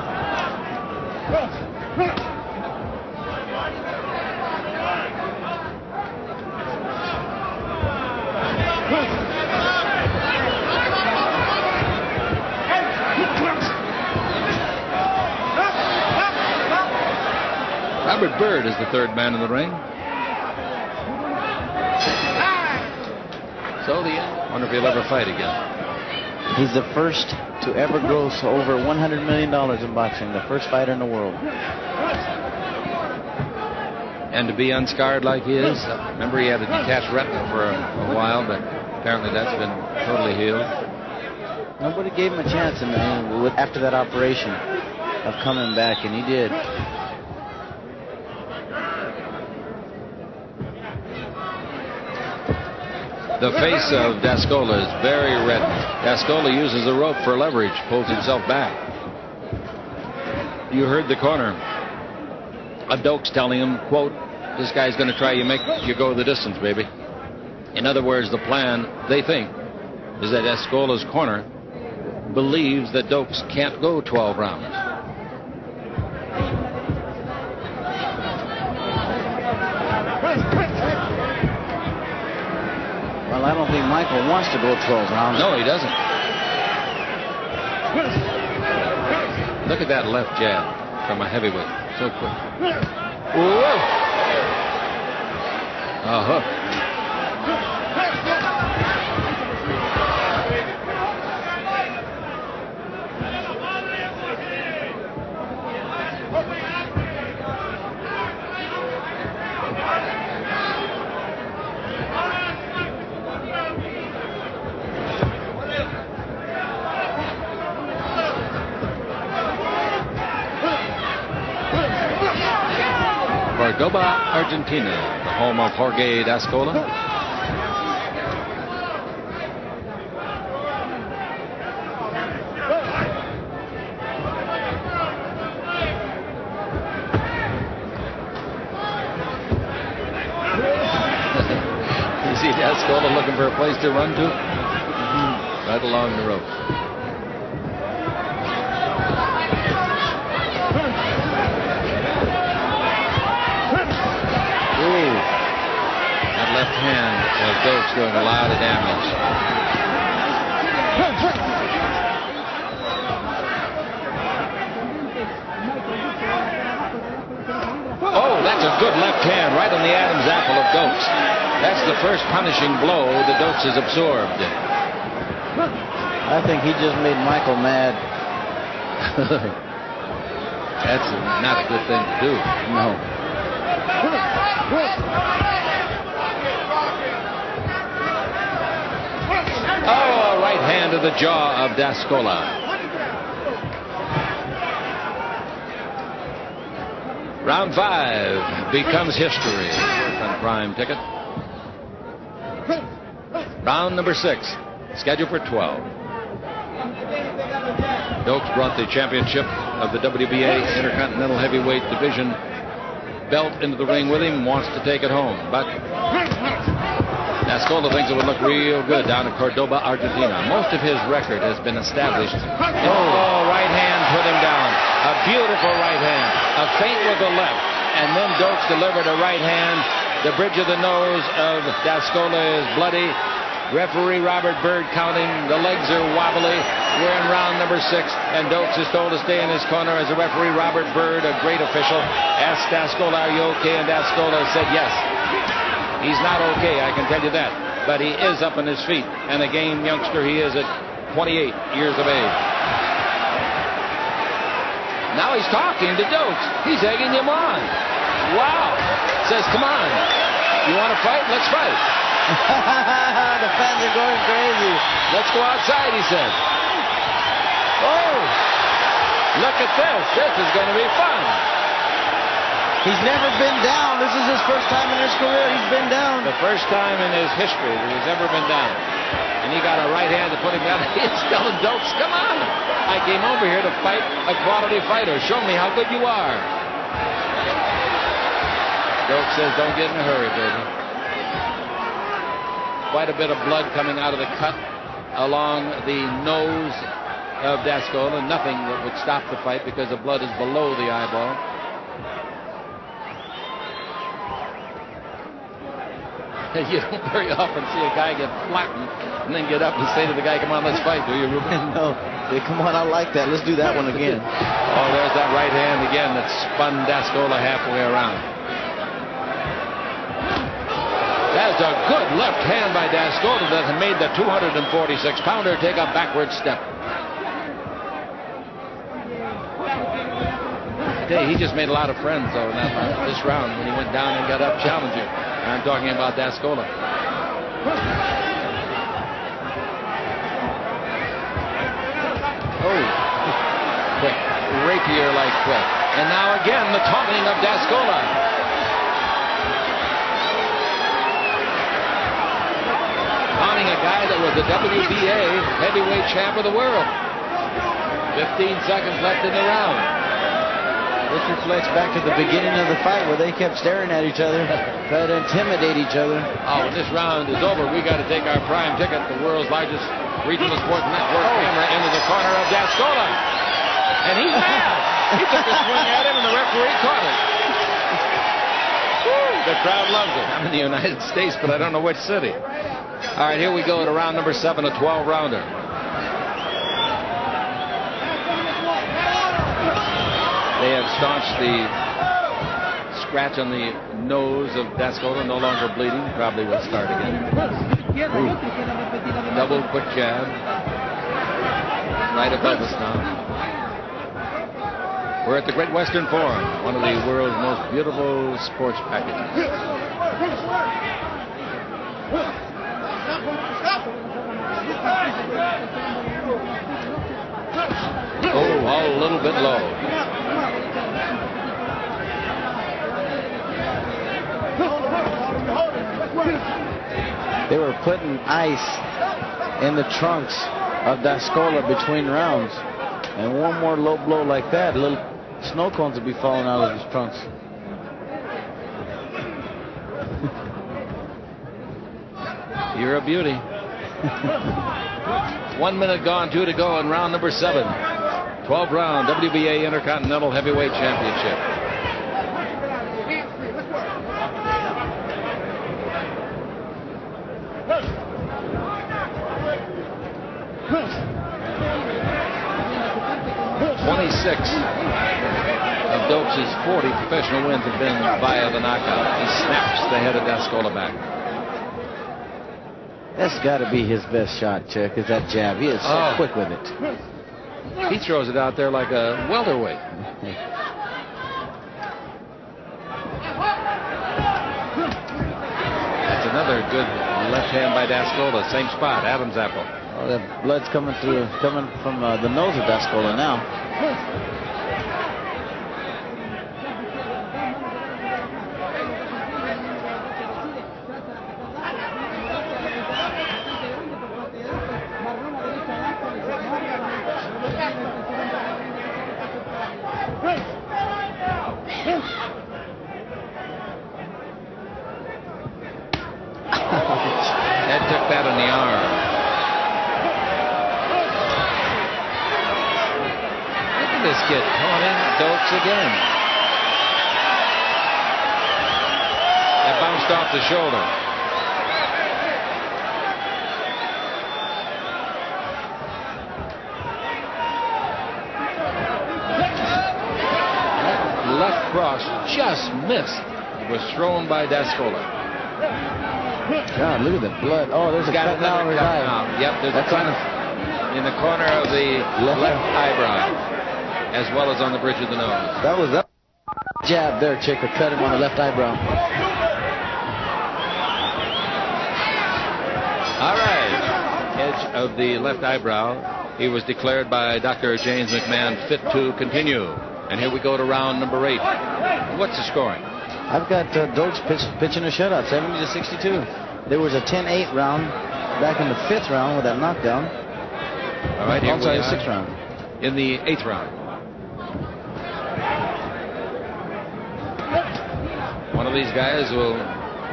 Robert Byrd is the third man in the ring. So the end. Wonder if he'll ever fight again. He's the first to ever gross over $100 million in boxing, the first fighter in the world. And to be unscarred like he is, remember he had a detached retina for a while, but apparently that's been totally healed. Nobody gave him a chance after that operation of coming back, and he did. The face of D'Ascola is very red. D'Ascola uses the rope for leverage, pulls himself back. You heard the corner of Dokes telling him, quote, this guy's going to try you, make you go the distance, baby. In other words, the plan, they think, is that D'Ascola's corner believes that Dokes can't go 12 rounds. Well, I don't think Michael wants to go 12 rounds. No, he doesn't. Look at that left jab from a heavyweight. So quick. Whoa! A hook. Cordoba, Argentina, the home of Jorge D'Ascola. You see D'Ascola looking for a place to run to? Right along the rope. Left hand of Dokes doing a lot of damage. Oh, that's a good left hand right on the Adam's apple of Dokes. That's the first punishing blow that Dokes has absorbed. I think he just made Michael mad. That's not a good thing to do. No. Oh, a right hand to the jaw of D'Ascola. Round 5 becomes history on Prime Ticket. Round number 6, scheduled for 12. Dokes brought the championship of the WBA Intercontinental Heavyweight Division belt into the ring with him, wants to take it home, but D'Ascola thinks it would look real good down in Cordoba, Argentina. Most of his record has been established. Oh, right hand put him down. A beautiful right hand. A feint with the left. And then Dokes delivered a right hand. The bridge of the nose of D'Ascola is bloody. Referee Robert Byrd counting. The legs are wobbly. We're in round number 6, and Dokes is told to stay in his corner as the referee Robert Byrd, a great official, asked D'Ascola, "Are you okay?" And D'Ascola said yes. He's not okay, I can tell you that. But he is up on his feet, and a game youngster he is at 28 years of age. Now he's talking to Dokes. He's egging him on. Wow. Says, "Come on. You want to fight? Let's fight." The fans are going crazy. "Let's go outside," he said. Oh, look at this. This is going to be fun. He's never been down. This is his first time in his career he's been down. The first time in his history that he's ever been down. And he got a right hand to put him down. He's telling Dokes, "Come on. I came over here to fight a quality fighter. Show me how good you are." Dokes says, "Don't get in a hurry, baby." Quite a bit of blood coming out of the cut along the nose of D'Ascola. Nothing that would stop the fight because the blood is below the eyeball. You don't very often see a guy get flattened and then get up and say to the guy, "Come on, let's fight," do you, Ruben? No. Hey, come on, I like that. Let's do that one again. Oh, there's that right hand again that spun D'Ascola halfway around. That's a good left hand by D'Ascola that made the 246-pounder take a backward step. He just made a lot of friends, though, in this round when he went down and got up challenging. I'm talking about D'Ascola. Oh, quick. Rapier-like quick. And now again, the taunting of D'Ascola. Taunting a guy that was the WBA heavyweight champ of the world. 15 seconds left in the round. This reflects back to the beginning of the fight where they kept staring at each other, trying to intimidate each other. Oh, when this round is over, we got to take our Prime Ticket, the world's largest regional sports network camera, into the corner of D'Ascola. And he's mad. He took a swing at him, and the referee caught it. The crowd loves it. I'm in the United States, but I don't know which city. All right, here we go to round number 7, a 12-rounder. They have staunched the scratch on the nose of D'Ascola, no longer bleeding. Probably will start again. Ooh. Double quick jab. Right above us now. We're at the Great Western Forum, one of the world's most beautiful sports packages. Oh, all a little bit low. They were putting ice in the trunks of D'Ascola between rounds. And one more low blow like that, little snow cones would be falling out of his trunks. You're a beauty. 1 minute gone, 2 to go in round number 7. 12th round WBA Intercontinental Heavyweight Championship. Of Dokes' 40 professional wins have been via the knockout. He snaps the head of D'Ascola back. That's got to be his best shot, Chuck, is that jab. He is so quick with it. He throws it out there like a welterweight. That's another good left hand by Dascola. Same spot, Adam's apple. Oh, the blood's coming from the nose of Dascola now. That took that in the arm. Look at this kid taunting Dokes again. That bounced off the shoulder. That left cross just missed. It was thrown by Dascola. God, look at the blood. Oh, there's a cut now over his eye. Yep, there's a cut in the corner of the left eyebrow, as well as on the bridge of the nose. That was a jab there, Chick, to cut him on the left eyebrow. All right, edge of the left eyebrow. He was declared by Dr. James McMahon fit to continue. And here we go to round number 8. What's the scoring? I've got Dokes pitching a shutout, 70-62. There was a 10-8 round back in the 5th round with that knockdown. All right, here we are. 6th round. In the 8th round. One of these guys will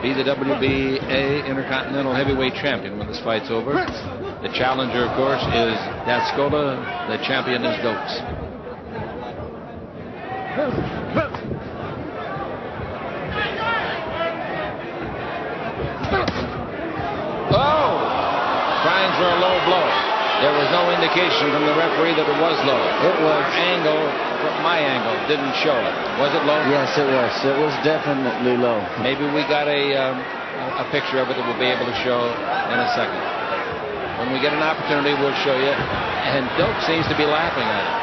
be the WBA Intercontinental Heavyweight Champion when this fight's over. The challenger, of course, is Dascola. The champion is Dokes. Oh! Trying for a low blow. There was no indication from the referee that it was low. It was. Angle, from my angle, didn't show it. Was it low? Yes, it was. It was definitely low. Maybe we got a picture of it that we'll be able to show in a second. When we get an opportunity, we'll show you. And Dokes seems to be laughing at it.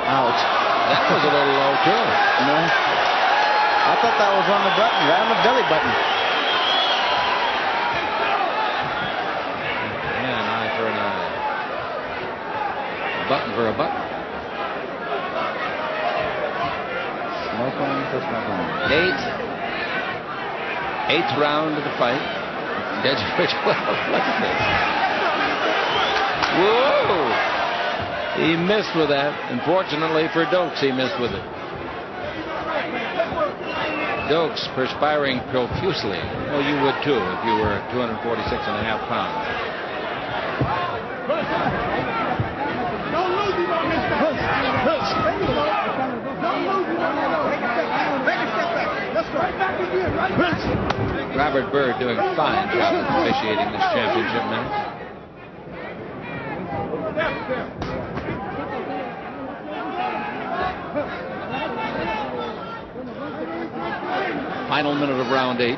Ouch. That was a little low, too. No. I thought that was on the button, right on the belly button. Yeah, an eye for an eye. A button for a button. Smoke on for smoke on. 8th round of the fight. Edge of 12. Look at this. Whoa! He missed with that. Unfortunately for Dokes, he missed with it. Dokes perspiring profusely. Well, you would too if you were 246.5 pounds. Don't lose him on this back. Take a step back. Let's go. Right back again. Right back. Robert Byrd doing a fine job of officiating this championship match. Final minute of round 8.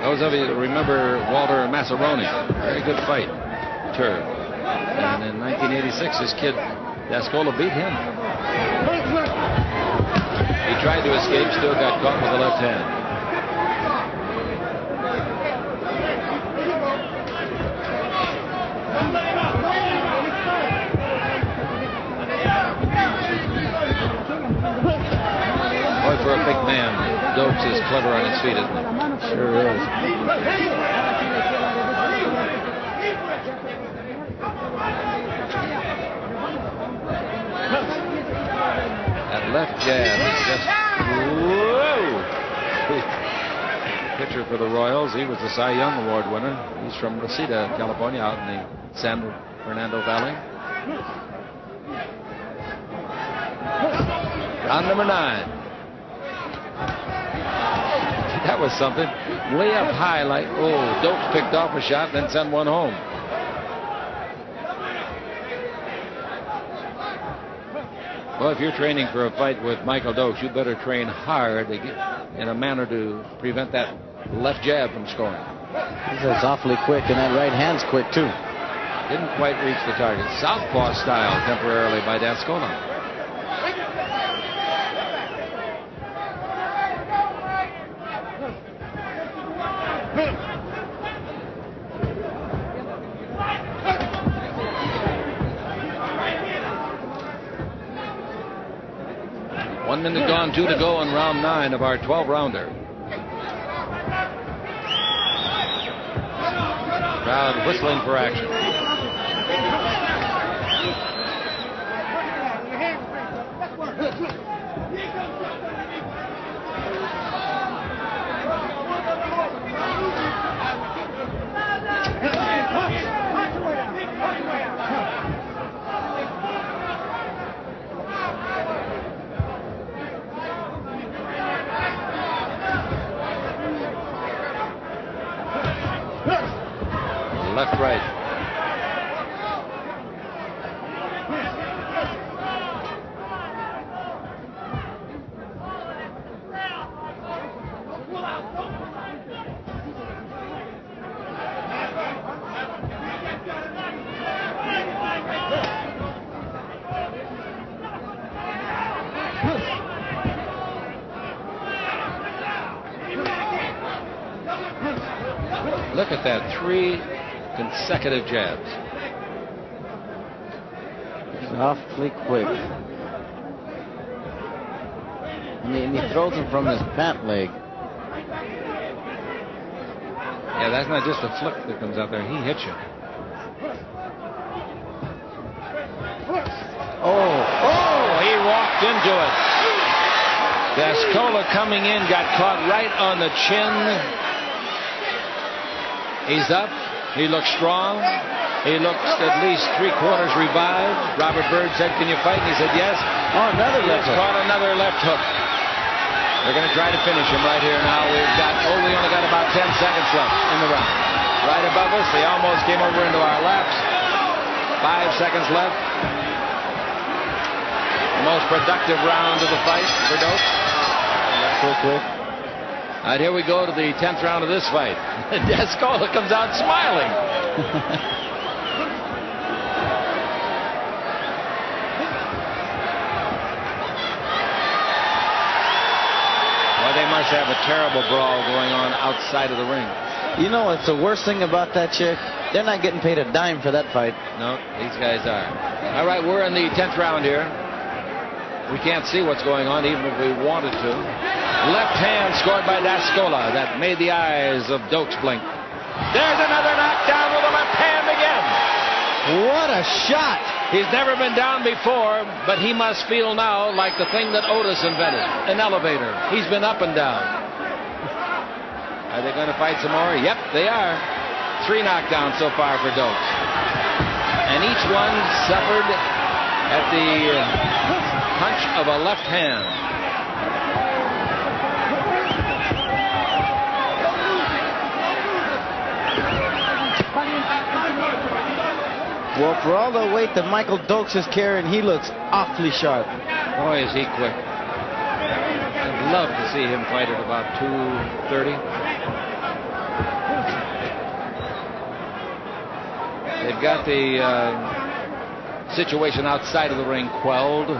Those of you that remember Walter Massaroni, very good fight. Turd. And in 1986, his kid Dascola beat him. He tried to escape, still got caught with the left hand. Boy, for a big man, Dokes is clever on his feet, isn't he? Sure is. That left jab is just whoa! Pitcher for the Royals. He was the Cy Young Award winner. He's from Reseda, California, out in the San Fernando Valley. Round number 9. That was something. Way up high, like, oh, Dokes picked off a shot, then sent one home. Well, if you're training for a fight with Michael Dokes, you better train hard to in a manner to prevent that left jab from scoring. He's awfully quick, and that right hand's quick, too. Didn't quite reach the target. Southpaw style temporarily by Dascola. One minute gone, 2 to go in round 9 of our 12-rounder. Crowd whistling for action. Left, right. Look at that, 3 consecutive jabs. He's awfully quick. And he throws them from his pant leg. Yeah, that's not just a flick that comes out there. He hits you. Oh, he walked into it. Dascola coming in, got caught right on the chin. He's up. He looks strong. He looks at least 3/4 revived. Robert Byrd said, "Can you fight?" And he said, "Yes." Oh, another left hook. Caught another left hook. They're going to try to finish him right here now. We only got about 10 seconds left in the round. Right above us, they almost came over into our laps. 5 seconds left. The most productive round of the fight for Dokes. So quick. All right, here we go to the 10th round of this fight. Dascola comes out smiling. Well, they must have a terrible brawl going on outside of the ring. You know what's the worst thing about that chick? They're not getting paid a dime for that fight. No, these guys are. All right, we're in the 10th round here. We can't see what's going on even if we wanted to. Left hand scored by Dascola that made the eyes of Dokes blink. There's another knockdown with a left hand again. What a shot. He's never been down before, but he must feel now like the thing that Otis invented, an elevator. He's been up and down. Are they going to fight some more? Yep, they are. 3 knockdowns so far for Dokes. And each one suffered at the punch of a left hand. Well, for all the weight that Michael Dokes is carrying, he looks awfully sharp. Boy, is he quick. I'd love to see him fight at about 230. They've got the situation outside of the ring quelled.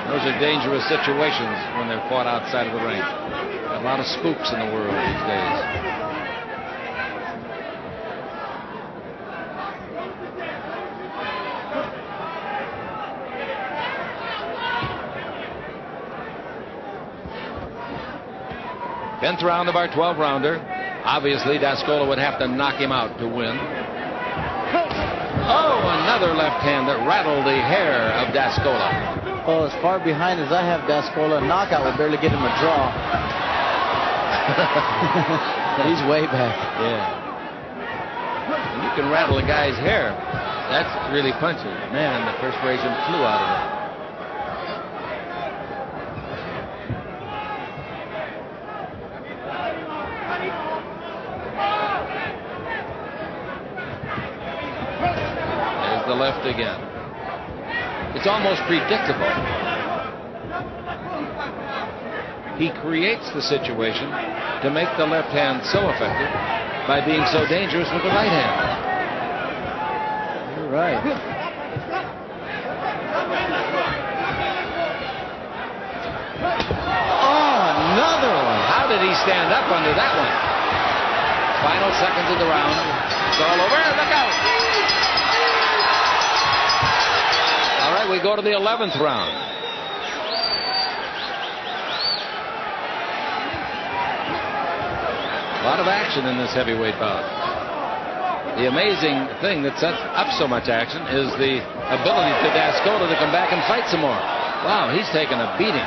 Those are dangerous situations when they're fought outside of the ring. A lot of spooks in the world these days. Tenth round of our 12-rounder. Obviously, Dascola would have to knock him out to win. Oh, another left hand that rattled the hair of Dascola. Oh, as far behind as I have Dascola, knockout would barely get him a draw. He's way back. Yeah. You can rattle a guy's hair. That's really punching. Man, the perspiration flew out of it. There's the left again. It's almost predictable. He creates the situation to make the left hand so effective by being so dangerous with the right hand. You're right. Oh, another one. How did he stand up under that one? Final seconds of the round. It's all over. Look out. All right, we go to the 11th round. A lot of action in this heavyweight bout. The amazing thing that sets up so much action is the ability to Dascola to come back and fight some more. Wow, he's taken a beating.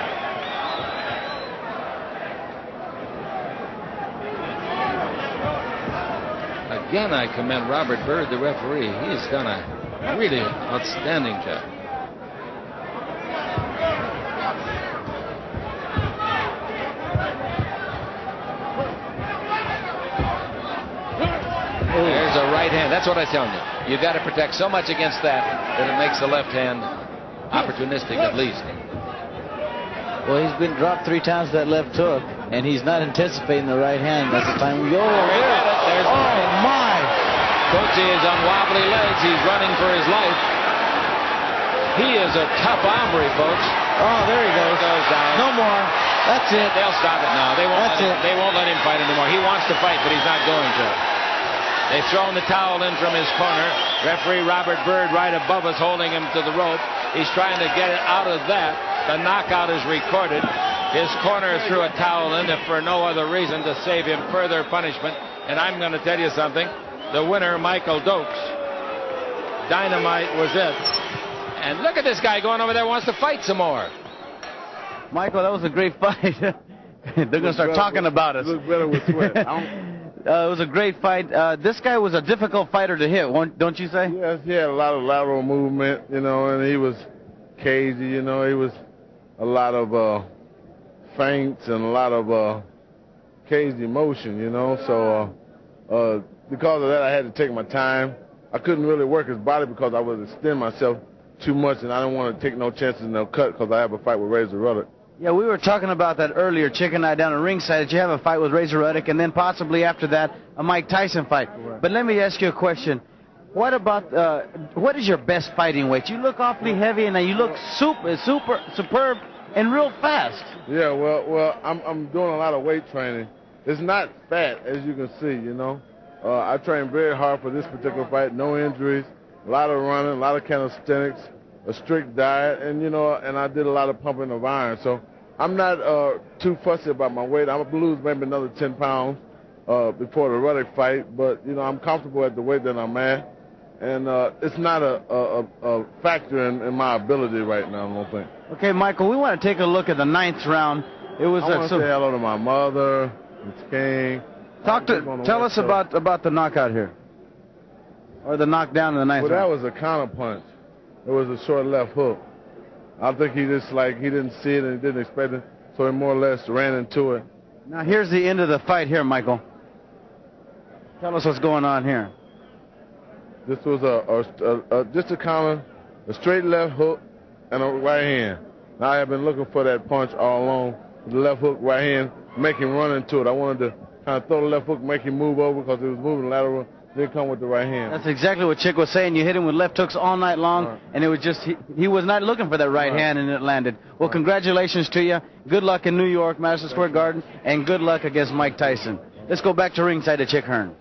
Again, I commend Robert Byrd, the referee. He has done a really outstanding job. There's a right hand. That's what I'm telling you. You've got to protect so much against that it makes the left hand opportunistic at least. Well, he's been dropped 3 times that left hook, and he's not anticipating the right hand. That's the time we go. Oh, my! Coach is on wobbly legs. He's running for his life. He is a tough hombre, folks. Oh, there he goes. Goes down. No more. That's it. They'll stop it now. They won't let him fight anymore. He wants to fight, but he's not going to. They've thrown the towel in from his corner. Referee Robert Byrd right above us holding him to the rope. He's trying to get it out of that. The knockout is recorded. His corner threw a towel in if for no other reason to save him further punishment. And I'm going to tell you something. The winner, Michael Dokes. Dynamite was it. And look at this guy going over there, wants to fight some more. Michael, that was a great fight. They're going to start talking about us. Look better with sweat. It was a great fight. This guy was a difficult fighter to hit, don't you say? Yes, he had a lot of lateral movement, you know, and he was cagey, you know. He was a lot of feints and a lot of cagey motion, you know. So because of that, I had to take my time. I couldn't really work his body because I would extend myself too much, and I didn't want to take no chances in no cut because I have a fight with Razor Ruddock. Yeah, we were talking about that earlier, Chick and I down at ringside, that you have a fight with Razor Ruddock, and then possibly after that, a Mike Tyson fight. Right. But let me ask you a question. What about, what is your best fighting weight? You look awfully heavy, and you look superb, and real fast. Yeah, well, I'm doing a lot of weight training. It's not fat, as you can see, you know. I trained very hard for this particular fight, no injuries, a lot of running, a lot of calisthenics, a strict diet, and, you know, and I did a lot of pumping of iron. So I'm not too fussy about my weight. I'm going to lose maybe another 10 pounds before the Ruddock fight, but, you know, I'm comfortable at the weight that I'm at, and it's not a factor in my ability right now, I don't think. Okay, Michael, we want to take a look at the 9th round. It was I want to say hello to my mother, Miss King. Tell us about the knockout here, or the knockdown in the 9th round. Well, that was a counter punch. It was a short left hook. I think he just, like, he didn't see it and he didn't expect it, so he more or less ran into it. Now, here's the end of the fight here, Michael. Tell us what's going on here. This was just a counter, a straight left hook, and a right hand. Now, I have been looking for that punch all along. The left hook, right hand, make him run into it. I wanted to kind of throw the left hook, make him move over because he was moving lateral. Didn't come with the right hand. That's exactly what Chick was saying. You hit him with left hooks all night long, and it was just, he was not looking for that right hand, and it landed. Well, congratulations to you. Good luck in New York, Madison Square Garden, and good luck against Mike Tyson. Let's go back to ringside to Chick Hearn.